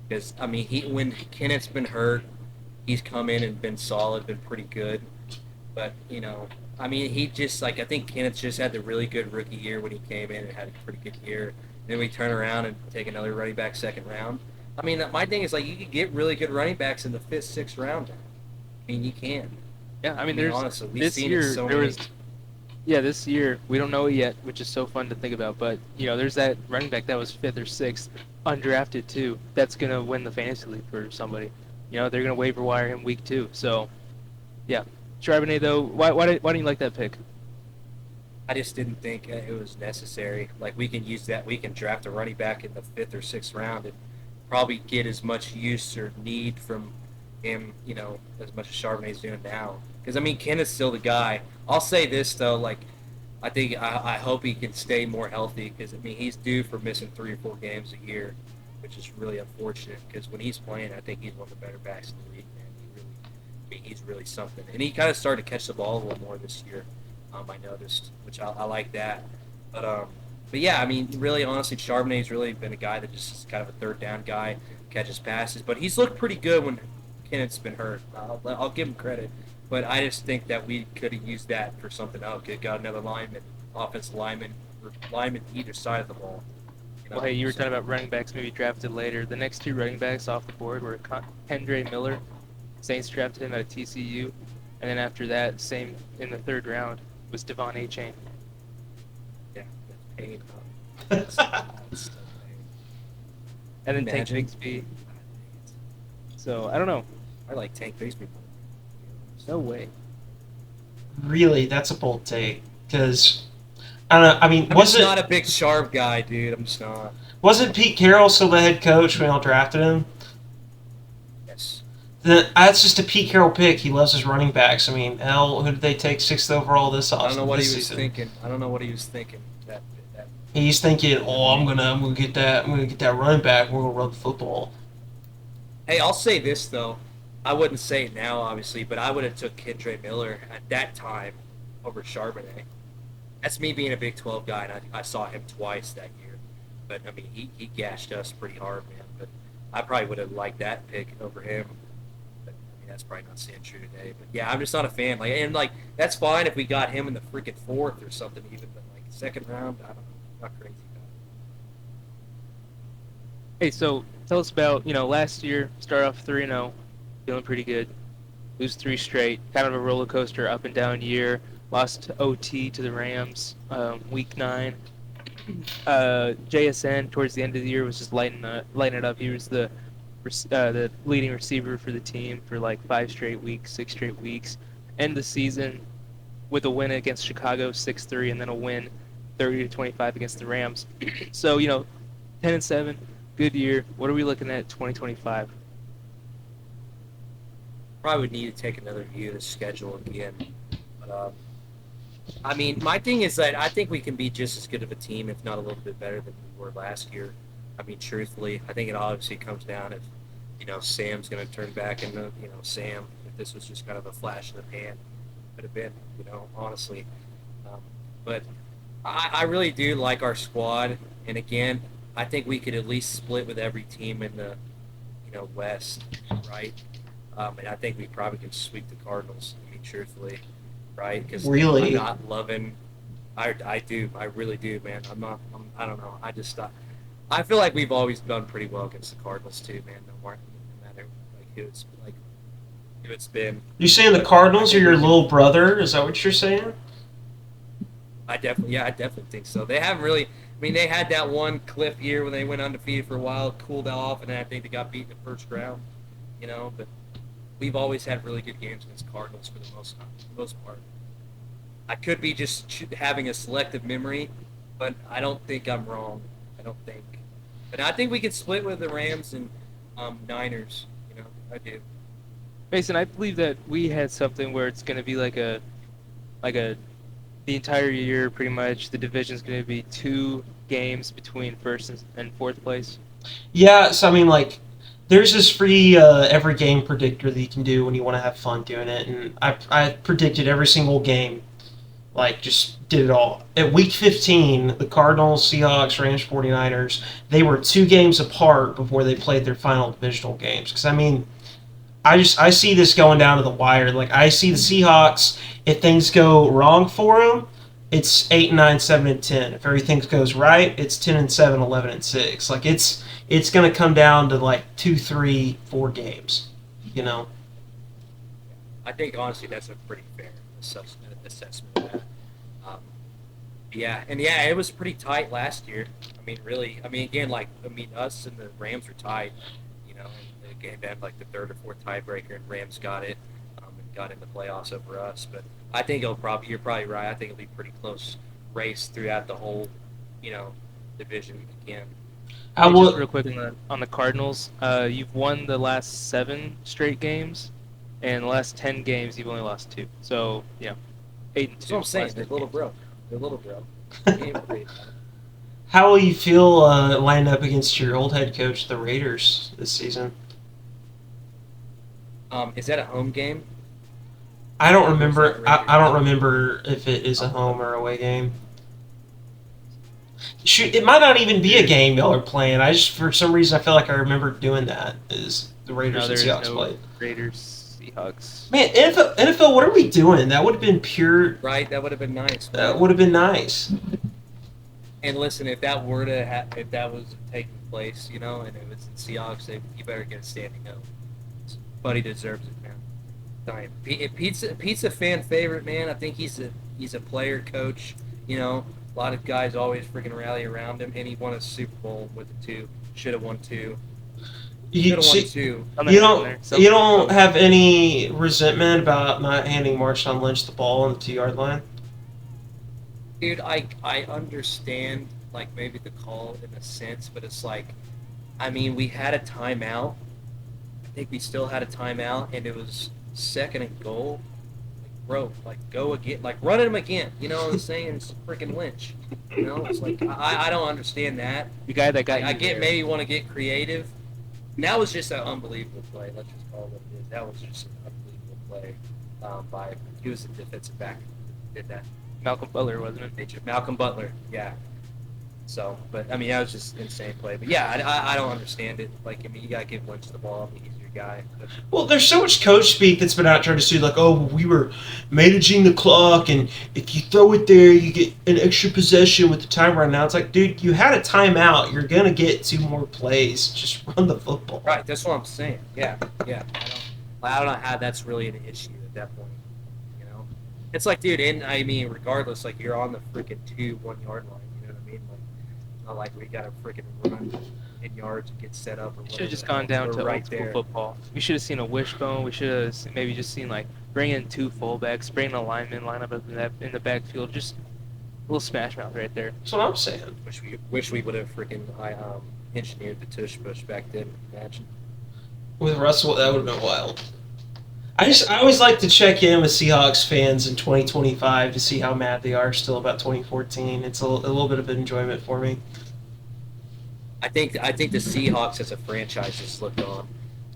because I mean, when Kennett's been hurt, he's come in and been solid, been pretty good. But I mean, he just I think Kenneth just had the really good rookie year when he came in and had a pretty good year. Then we turn around and take another running back second round. I mean, my thing is you can get really good running backs in the 5th, 6th round. I mean, you can. Yeah, I mean, there's honestly, we've this seen year it so there many. was. Yeah, this year we don't know it yet, which is so fun to think about. But there's that running back that was 5th or 6th, undrafted too. That's gonna win the fantasy league for somebody. They're gonna waiver wire him week 2. So, yeah. Charbonnet though, why didn't you like that pick? I just didn't think it was necessary. We can use that. We can draft a running back in the 5th or 6th round and probably get as much use or need from him, as much as Charbonnet's doing now. Because, I mean, Kenneth's still the guy. I'll say this, though, I hope he can stay more healthy because, I mean, he's due for missing 3 or 4 games a year, which is really unfortunate because when he's playing, I think he's one of the better backs in the league, man. He's really something. And he kind of started to catch the ball a little more this year, I noticed, which I like that. But yeah, I mean, really, honestly, Charbonnet's really been a guy that just is kind of a third down guy, catches passes. But he's looked pretty good when Kennett's been hurt. I'll give him credit. But I just think that we could have used that for something else. Could have got another lineman, offensive lineman, or lineman either side of the ball. Well, hey, you were talking about running backs maybe drafted later. The next 2 running backs off the board were Kendre Miller. Saints drafted him at TCU. And then after that, same in the 3rd round, was Devon Achane. Yeah, that's pain. That's so pain. And then Tank Imagine. Bigsby. So, I don't know. I like Tank Bigsby. No way. Really, that's a bold take. Because, I don't know, I mean, I'm just not a big sharp guy, dude. I'm just not. Wasn't Pete Carroll still the head coach when y'all drafted him? Yes. That's just a Pete Carroll pick. He loves his running backs. I mean, who did they take 6th overall this offseason? I don't know what he was season? thinking. I don't know what he was thinking. That He's thinking, I'm gonna get that running back. We're gonna run the football. Hey, I'll say this though. I wouldn't say it now, obviously, but I would have took Kendre Miller at that time over Charbonnet. That's me being a Big 12 guy, and I saw him twice that year. But I mean, he gashed us pretty hard, man. But I probably would have liked that pick over him. But I mean, that's probably not saying true today. But yeah, I'm just not a fan. That's fine if we got him in the freaking 4th or something, even. But 2nd round, I don't know. I'm not crazy about it. Hey, so tell us about, last year, start off 3-0, feeling pretty good. Lose 3 straight, kind of a roller coaster, up and down year. Lost OT to the Rams, week 9. JSN towards the end of the year was just lighting it up. He was the leading receiver for the team for 5 straight weeks, 6 straight weeks. End the season with a win against Chicago, 6-3, and then a win 30-25 against the Rams. So 10-7, good year. What are we looking at 2025? Probably would need to take another view of the schedule again. But I mean, my thing is that I think we can be just as good of a team, if not a little bit better than we were last year. I mean, truthfully, I think it obviously comes down if Sam's going to turn back into Sam. If this was just kind of a flash in the pan, could have been honestly. But I really do like our squad, and again, I think we could at least split with every team in the West, right? And I think we probably can sweep the Cardinals. I mean, truthfully, right? Because Really? I'm not loving. I do. I really do, man. I don't know. I feel like we've always done pretty well against the Cardinals too, man. No matter who it's been. You saying the Cardinals are your little brother? Is that what you're saying? I definitely think so. They haven't really. I mean, they had that one cliff year when they went undefeated for a while, cooled off, and then I think they got beat in the 1st round. But we've always had really good games against Cardinals for the most part. I could be just having a selective memory, but I don't think I'm wrong. I don't think. But I think we could split with the Rams and Niners. I do. Mason, I believe that we had something where it's going to be like the entire year, pretty much. The division's going to be 2 games between first and fourth place. Yeah, so I mean, like, there's this free every game predictor that you can do when you want to have fun doing it, and I predicted every single game, like, just did it all. At week 15, the Cardinals, Seahawks, Rams, 49ers, they were 2 games apart before they played their final divisional games. Because, I mean, I see this going down to the wire. Like, I see the Seahawks, if things go wrong for them, it's 8-9, 7-10. If everything goes right, it's 10-7, 11-6. Like, it's going to come down to like 2, 3, 4 games. You know. I think honestly that's a pretty fair assessment of that. It was pretty tight last year. I mean, really. I mean, again, us and the Rams were tied. You know, and the game had like the 3rd or 4th tiebreaker, and Rams got it and got in the playoffs over us. But I think you're probably right. I think it'll be pretty close race throughout the whole, division again. Just real quick on the Cardinals, you've won the last 7 straight games, and the last 10 games you've only lost 2. So 8-2. That's what I'm saying. They're little bro. How will you feel lining up against your old head coach, the Raiders, this season? Is that a home game? I don't remember. I don't remember if it is a home or away game. Shoot, it might not even be a game y'all are playing. I just, for some reason, I feel like I remember doing that. Is the Raiders and Seahawks played? Raiders, Seahawks. Man, NFL, what are we doing? That would have been pure. Right, that would have been nice. That would have been nice. And listen, if that were to if that was taking place, and it was in Seahawks, you better get a standing O. Buddy deserves it, man. Pete's a fan favorite, man. I think he's a player coach. A lot of guys always freaking rally around him, and he won a Super Bowl with the 2. Should have won 2. You don't have any resentment about not handing Marshawn Lynch the ball on the 2-yard line? Dude, I understand, like, maybe the call in a sense, but it's like, I mean, we had a timeout. I think we still had a timeout, and it was 2nd and goal. Like, bro, go again. Like, run him again. You know what I'm saying? It's freaking Lynch. It's like, I don't understand that. The guy that got I get maybe you want to get creative. And that was just an unbelievable play. Let's just call it what it is. That was just an unbelievable play he was the defensive back who did that. Malcolm Butler, wasn't it? Malcolm Butler, yeah. So, but, I mean, that was just an insane play. But, yeah, I don't understand it. Like, I mean, you got to give Lynch the ball. I mean, he's your guy. But, well, there's so much coach speak that's been out trying to say, like, oh, we were managing the clock, and if you throw it there, you get an extra possession with the time right now. It's like, dude, you had a timeout. You're going to get 2 more plays. Just run the football. Right, that's what I'm saying. Yeah. I don't know how that's really an issue at that point. It's like, dude, and I mean, regardless, like, you're on the freaking 2 1-yard line, you know what I mean? Like, it's not like we got to freaking run in yards and get set up. We should have just gone down to old school football. We should have seen a wishbone. We should have maybe just seen, like, bring in 2 fullbacks, bring a lineman, line up in the backfield. Just a little smash mouth right there. That's what I'm saying. Wish we would have freaking engineered the tush push back then. Imagine. With Russell, that would have been wild. I always like to check in with Seahawks fans in 2025 to see how mad they are still about 2014. It's a little bit of enjoyment for me. I think the Seahawks as a franchise just looked on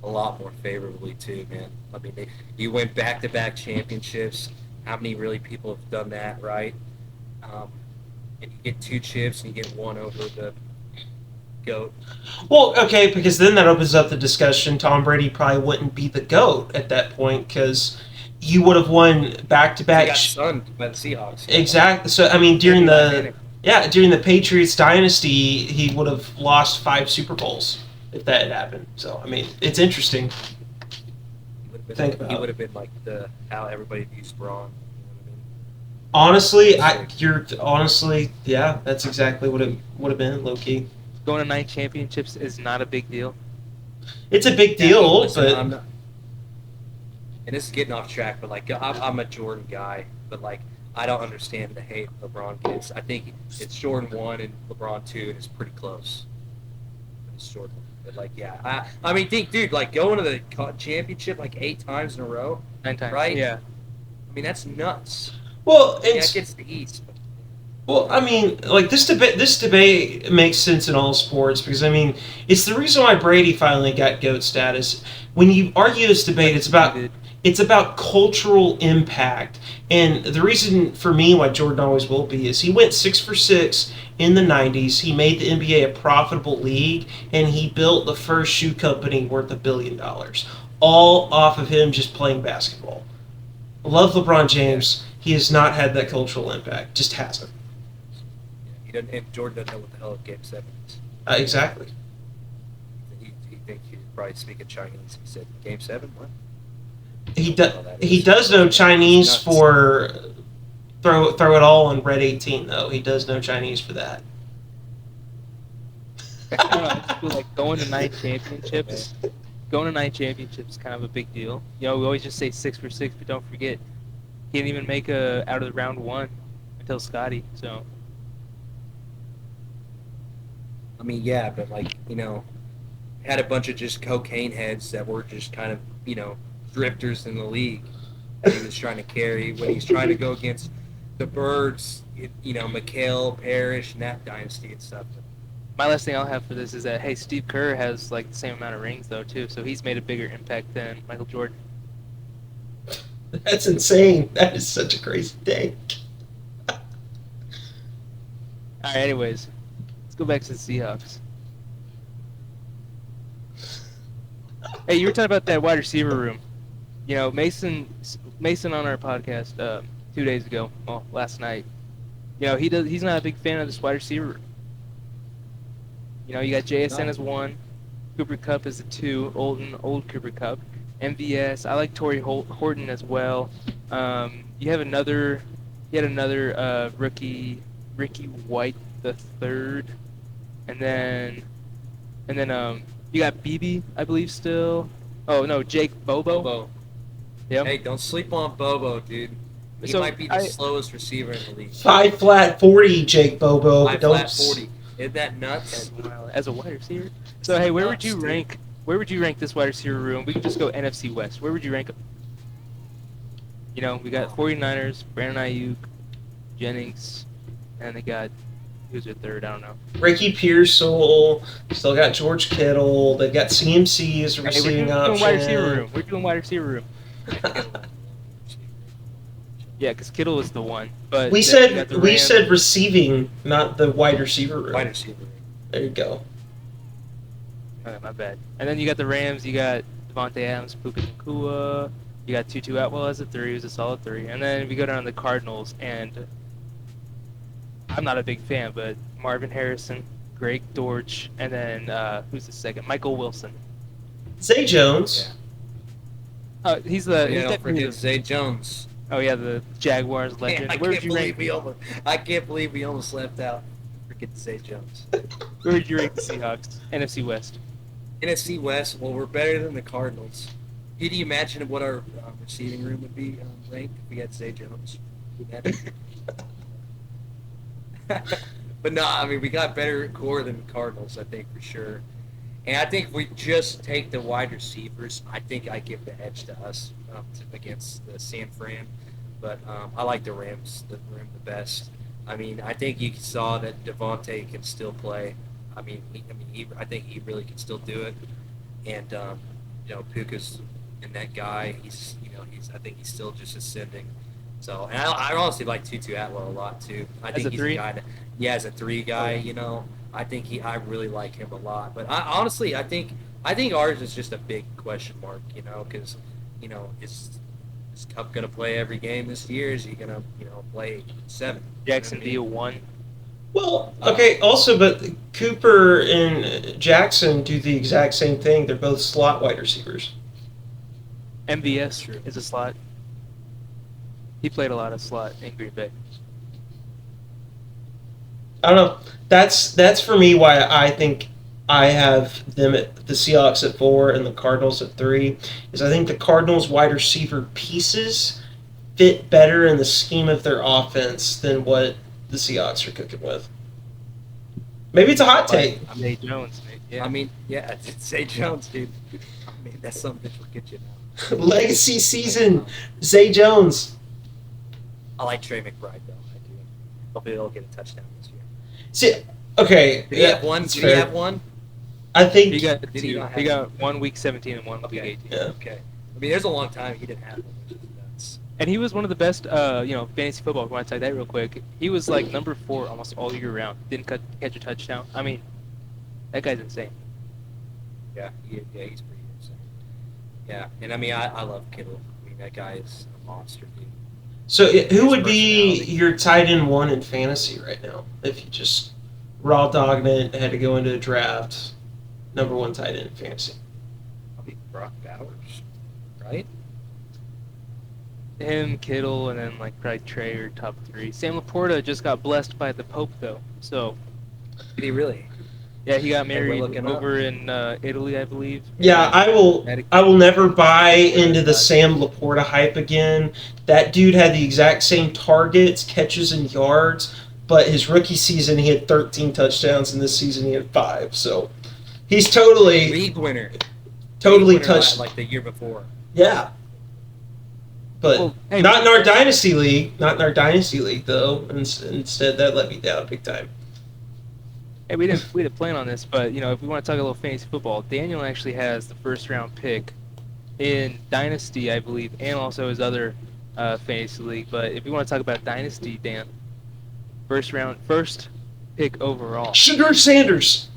a lot more favorably too, man. I mean, you went back-to-back championships. How many really people have done that, right? And you get 2 chips and you get 1 over the GOAT. Well, okay, because then that opens up the discussion. Tom Brady probably wouldn't be the GOAT at that point because you would have won back-to-back. He got stunned by the Seahawks. Exactly. So I mean, during the Patriots dynasty, he would have lost 5 Super Bowls if that had happened. So I mean, it's interesting. He would have been like how everybody views Braun. Honestly, yeah, that's exactly what it would have been, low key. Going to 9 championships is not a big deal. It's a big deal, and this is getting off track, but like I'm a Jordan guy, but like I don't understand the hate LeBron gets. I think it's Jordan 1 and LeBron 2, and it's pretty close. It's Jordan. But like, yeah, I mean, think, dude, like going to the championship like 8 times in a row, 9 times. right? Yeah. I mean, that's nuts. Well, Yeah, it's it gets the East. But well, I mean, like this debate makes sense in all sports because I mean, it's the reason why Brady finally got GOAT status. When you argue this debate, it's about cultural impact, and the reason for me why Jordan always will be is he went 6 for 6 in the '90s. He made the NBA a profitable league, and he built the first shoe company worth $1 billion, all off of him just playing basketball. I love LeBron James. He has not had that cultural impact. Just hasn't. he doesn't. And Jordan doesn't know what the hell Game 7 is. Exactly. He thinks he's probably speaking Chinese. He said, "Game 7, what?" He does know Chinese for throw it all on Red 18 though. He does know Chinese for that. I don't know, I feel like going to 9 championships. Going to 9 championships is kind of a big deal. You know, we always just say 6 for 6, but don't forget, he didn't even make out of the round 1 until Scotty. So. I mean, yeah, but like, you know, had a bunch of just cocaine heads that were just kind of, you know, drifters in the league that he was trying to carry when he's trying to go against the Birds, you know, McHale, Parrish, and that dynasty and stuff. My last thing I'll have for this is that, hey, Steve Kerr has like the same amount of rings though too, so he's made a bigger impact than Michael Jordan. That's insane. That is such a crazy thing. All right, anyways, let's go back to the Seahawks. Hey, you were talking about that wide receiver room. You know, Mason on our podcast 2 days ago, well, last night. You know, he's not a big fan of this wide receiver room. You know, you got JSN as 1, Cooper Kupp as a 2, old Cooper Kupp, MVS. I like Torrey Horton as well. You had another rookie, Ricky White the third, and then you got BB, I believe still. Oh no, Jake Bobo. Yep. Hey, don't sleep on Bobo, dude. He might be the slowest receiver in the league. 5 flat 40, Jake Bobo. 5 flat 40. Isn't that nuts? As a wide receiver. So hey, where would you rank this wide receiver room? We can just go NFC West. Where would you rank them? You know, we got 49ers, Brandon Ayuk, Jennings, and they got who's their third? I don't know. Ricky Pearsall. Still got George Kittle. They've got CMC as a receiving option. We're doing wide receiver room. Yeah, because Kittle was the one. But we said receiving, not the wide receiver room. Wide receiver. There you go. Okay, my bad. And then you got the Rams. You got Devontae Adams, Puka Nacua. You got Tutu Atwell as a 3, who's a solid 3. And then we go down to the Cardinals, and I'm not a big fan, but Marvin Harrison, Greg Dortch, and then who's the second? Michael Wilson. Zay Jones. Yeah. He's the. Yeah, don't forget Zay Jones. Oh yeah, the Jaguars legend. Man, I can't believe we almost left out freaking Zay Jones. Where would you rank the Seahawks? NFC West. NFC West. Well, we're better than the Cardinals. Can you imagine what our receiving room would be ranked if we had Zay Jones? But no, I mean we got better core than the Cardinals, I think for sure. And I think if we just take the wide receivers, I think I give the edge to us against the San Fran. But I like the Rams the best. I mean, I think you saw that Devontae can still play. I think he really can still do it. And you know, Puka's and that guy. I think he's still just ascending. So, and I honestly like Tutu Atwell a lot too. I think he's a guy as a 3 guy. You know, I really like him a lot. But I think ours is just a big question mark. You know, because you know is Kupp gonna play every game this year? Is he gonna play 7? Jackson be a 1. Well, okay. Also, but Cooper and Jackson do the exact same thing. They're both slot wide receivers. MVS is a slot. He played a lot of slot in Green Bay. I don't know. That's for me why I think I have them at the Seahawks at 4 and the Cardinals at 3. Is I think the Cardinals wide receiver pieces fit better in the scheme of their offense than what the Seahawks are cooking with. Maybe it's a hot take. Zay Jones, mate. Yeah. I mean, yeah, Zay Jones, dude. I mean, that's something that will get you now. Legacy season, Zay Jones. I like Trey McBride, though. I do. Hopefully he'll get a touchdown this year. See, okay. Did he have one? That's Did fair. he have one? I think He got Did he not have he got 1 week 17 and 1 week Okay. 18. Yeah. Okay. I mean, there's a long time he didn't have one, which is nuts. And he was one of the best, fantasy football. If you want to talk that real quick, he was like number 4 almost all year round. Didn't catch a touchdown. I mean, that guy's insane. Yeah, he's pretty insane. Yeah, and I mean, I love Kittle. I mean, that guy is a monster, dude. so. Who would be personality. your tight end 1 in fantasy right now? If you just raw dogged it, had to go into a draft, number 1 tight end in fantasy. Probably Brock Bowers, right? Him, Kittle, and then like probably Trey or top 3. Sam Laporta just got blessed by the Pope though, so Did he really? yeah, he got Hey, we're married looking up. over in Italy, I believe. Yeah, I will never buy into the Sam Laporta hype again. That dude had the exact same targets, catches, and yards, but his rookie season he had 13 touchdowns, and this season he had 5. So he's totally League winner. totally League winner touched. like the year before. Yeah. But Well, hey, not in our dynasty league. Not in our dynasty league though. Instead, that let me down big time. Hey, we didn't plan on this, but if we want to talk a little fantasy football, Daniel actually has the first round pick in Dynasty, I believe, and also his other fantasy league. But if you want to talk about Dynasty, Dan, first pick overall. Sugar Sanders.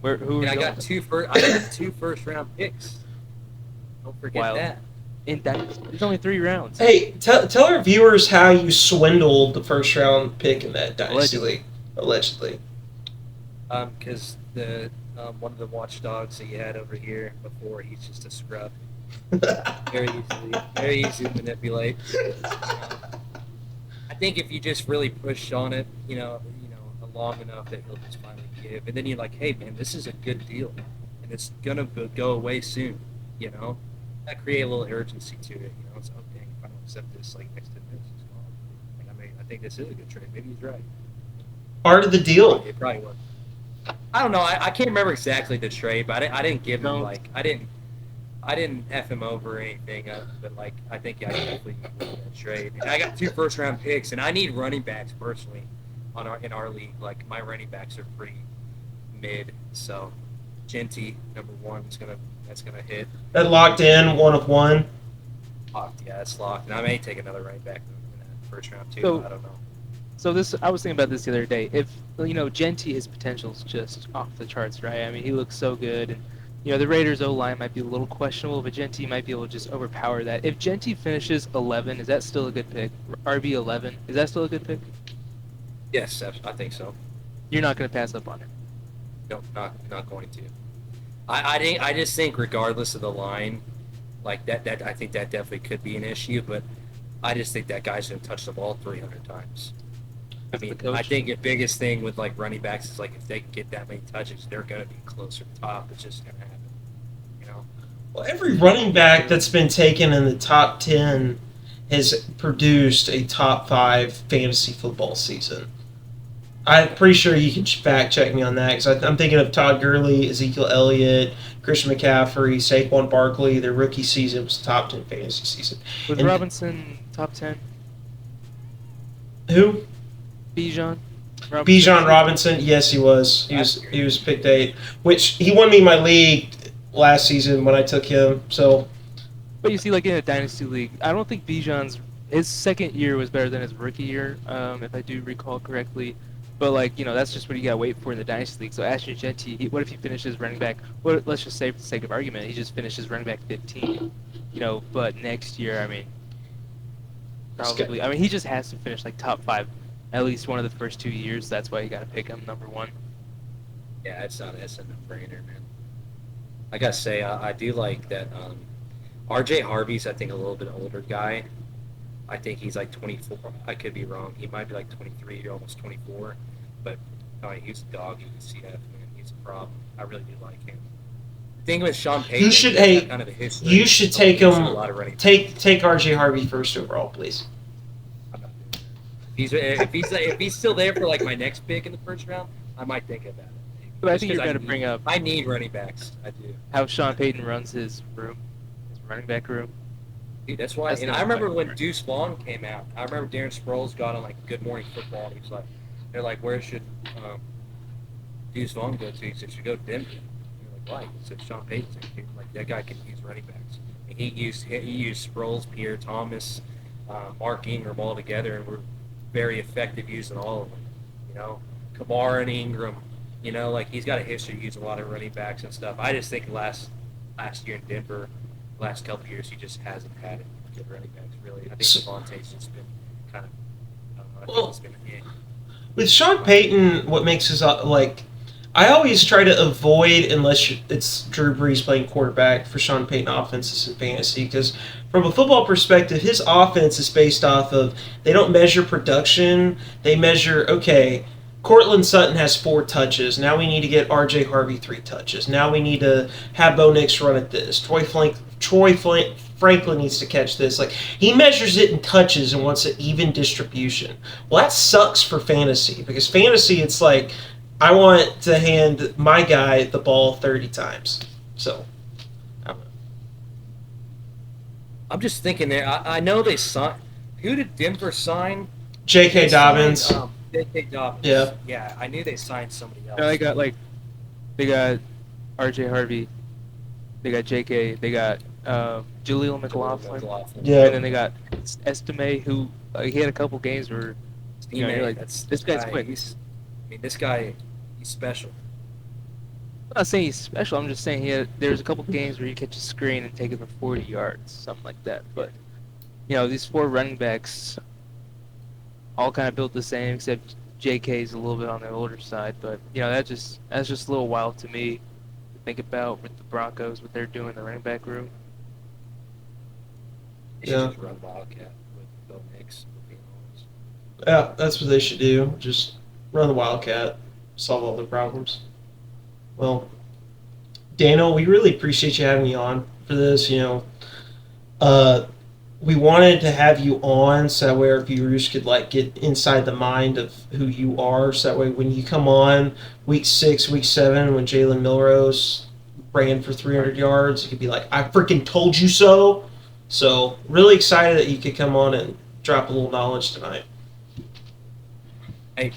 Who are And you I going got two first round picks. Don't forget Wild. that. in Dynasty? There's only 3 rounds. Hey, tell our viewers how you swindled the first round pick in that dynasty league. Allegedly. Because the one of the watchdogs that you had over here before, he's just a scrub. Very easy to manipulate. I think if you just really push on it, long enough that he'll just finally give, and then you're like, hey man, this is a good deal, and it's gonna go away soon. That create a little urgency to it. It's dang, if I don't accept this like next 10 minutes, it's gone. I think this is a good trade. Maybe he's right. Art of the deal. It probably was. I don't know. I can't remember exactly the trade, but I didn't give him I didn't F him over or anything. But I think I definitely need that trade. And I got 2 first round picks, and I need running backs personally in our league. Like my running backs are pretty mid, so Genty number 1 that's gonna hit. That locked in 1 of 1. Locked, yeah, it's locked. And I may take another running back in that first round too. So- I don't know. So I was thinking about this the other day. If Genty, his potential's just off the charts, right? I mean, he looks so good, and the Raiders O-line might be a little questionable, but Genty might be able to just overpower that. If Genty finishes 11, is that still a good pick? RB 11, is that still a good pick? Yes, I think so. You're not going to pass up on it. No, not going to. I just think regardless of the line, like that I think that definitely could be an issue, but I just think that guy's gonna touch the ball 300 times. I mean, I think the biggest thing with running backs is if they can get that many touches, they're gonna be closer to the top. It's just gonna happen, Well, every running back that's been taken in the top 10 has produced a top 5 fantasy football season. I'm pretty sure you can fact check me on that because I'm thinking of Todd Gurley, Ezekiel Elliott, Christian McCaffrey, Saquon Barkley. Their rookie season was top 10 fantasy season. Was And- Robinson top 10? Who? Bijan? Bijan Robinson. Yes, he was. He was picked 8, which he won me my league last season when I took him. So But you see, in a dynasty league, I don't think Bijan's his second year was better than his rookie year, if I do recall correctly. But that's just what you gotta wait for in the dynasty league. So Ashton Genty, what if he finishes running back? Let's just say, for the sake of argument, he just finishes running back 15. But next year, I mean, probably. I mean, he just has to finish top 5, at least one of the first 2 years. That's why you gotta pick him number 1. Yeah, it's a no-brainer, man. I gotta say, I do like that. RJ Harvey's, I think, a little bit older guy. I think he's 24. I could be wrong. He might be 23 or almost 24. But he's a dog. You can see that. Man. He's a problem. I really do like him. The thing with Sean Payton, you should kind of a history. you should take He's him. a lot of running Take RJ Harvey first overall, please. I'm not doing that. If he's still there for my next pick in the first round, I might think about it. But I Just think you're 'cause going to bring up I need running backs. I do. how Sean Payton runs his room, his running back room. Dude, that's why. That's And the I remember one when part. Deuce Vaughn came out. I remember Darren Sproles got on like Good Morning Football. And he was like, they're like, where should Deuce Vaughn go to? He said, should go to Denver. And they're like, why? He said, Sean Payton's there. Like that guy can use running backs. And he used Sproles, Pierre Thomas, Mark Ingram all together, and were very effective using all of them. You know, Kamara and Ingram. You know, like he's got a history of using a lot of running backs and stuff. I just think last year in Denver, last couple of years, he just hasn't had it good running backs really. I think Devontae's just been kind of. I don't know. I think he's been. Yeah. With Sean Payton, what makes his I always try to avoid, unless it's Drew Brees playing quarterback, for Sean Payton offenses in fantasy, because from a football perspective, his offense is based off of, they don't measure production, they measure, okay, Cortland Sutton has 4 touches, now we need to get R.J. Harvey 3 touches, now we need to have Bo Nix run at this, Franklin needs to catch this. Like, he measures it in touches and wants an even distribution. Well, that sucks for fantasy, because fantasy, it's like, I want to hand my guy the ball 30 times. So, I don't know. I'm just thinking there. I know they signed. Who did Denver sign? J.K. Dobbins. J.K. Dobbins. Yeah. Yeah, I knew they signed somebody else. No, they got R.J. Harvey, they got J.K., they got Jaleel McLaughlin, Yeah. and then they got Estime, who he had a couple games where you're like, this guy's quick. This guy, he's special. I'm not saying he's special. I'm just saying there's a couple games where you catch a screen and take it for 40 yards, something like that. But these 4 running backs, all kind of built the same, except J.K.'s a little bit on the older side. But that's just a little wild to me to think about with the Broncos, what they're doing in the running back room. They should just run Wildcat with Bo Nix. Yeah, that's what they should do. Just run the Wildcat, solve all their problems. Well, Daniel, we really appreciate you having me on for this. We wanted to have you on so that way our viewers could get inside the mind of who you are. So that way, when you come on week 6, week 7, when Jalen Milroe ran for 300 yards, you could be like, "I freaking told you so." So, really excited that you could come on and drop a little knowledge tonight. Hey,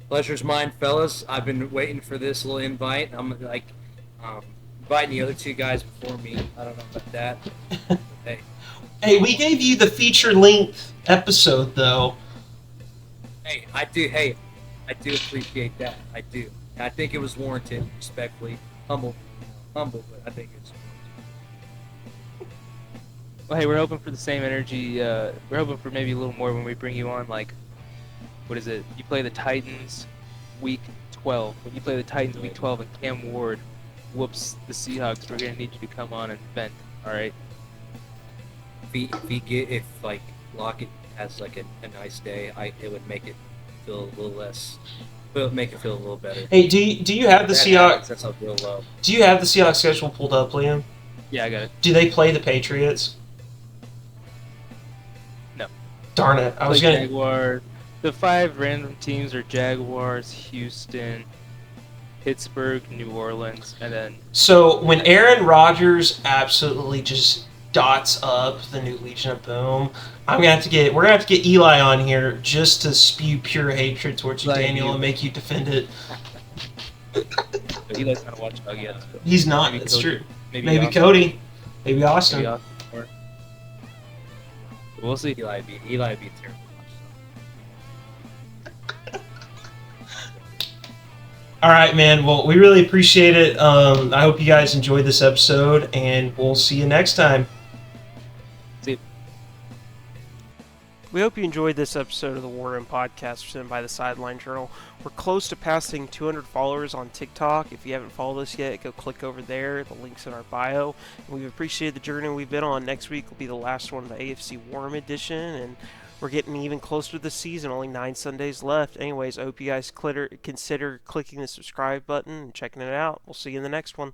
pleasure's mine, fellas. I've been waiting for this little invite. I'm inviting the other 2 guys before me. I don't know about that. Hey. Hey, we gave you the feature-length episode, though. Hey, I do appreciate that. I do. I think it was warranted, respectfully. Humble, but I think it's warranted. Well, hey, we're hoping for the same energy. We're hoping for maybe a little more when we bring you on. Like, what is it? You play the Titans week 12. When you play the Titans week 12 and Cam Ward whoops the Seahawks, we're going to need you to come on and vent, all right? If Lockett has a nice day, it would make it feel a little less. Make it feel a little better. Hey, do you have the Seahawks? That's up real low. Do you have the Seahawks schedule pulled up, Liam? Yeah, I got it. Do they play the Patriots? No. Darn it! I was gonna. Jaguars. The 5 random teams are Jaguars, Houston, Pittsburgh, New Orleans, and then. So when Aaron Rodgers absolutely just dots up the new Legion of Boom, we're gonna have to get Eli on here just to spew pure hatred towards you, Daniel, and make you defend it. Eli's not a watchdog yet. So He's not. That's true. Maybe Cody. Maybe Austin. We'll see. Eli would be terrible. All right, man. Well, we really appreciate it. I hope you guys enjoyed this episode, and we'll see you next time. See you. We hope you enjoyed this episode of the Warroom podcast presented by the Sideline Journal. We're close to passing 200 followers on TikTok. If you haven't followed us yet, go click over there. The link's in our bio. And we've appreciated the journey we've been on. Next week will be the last one of the AFC Warroom edition, and we're getting even closer to the season. Only 9 Sundays left. Anyways, I hope you guys consider clicking the subscribe button and checking it out. We'll see you in the next one.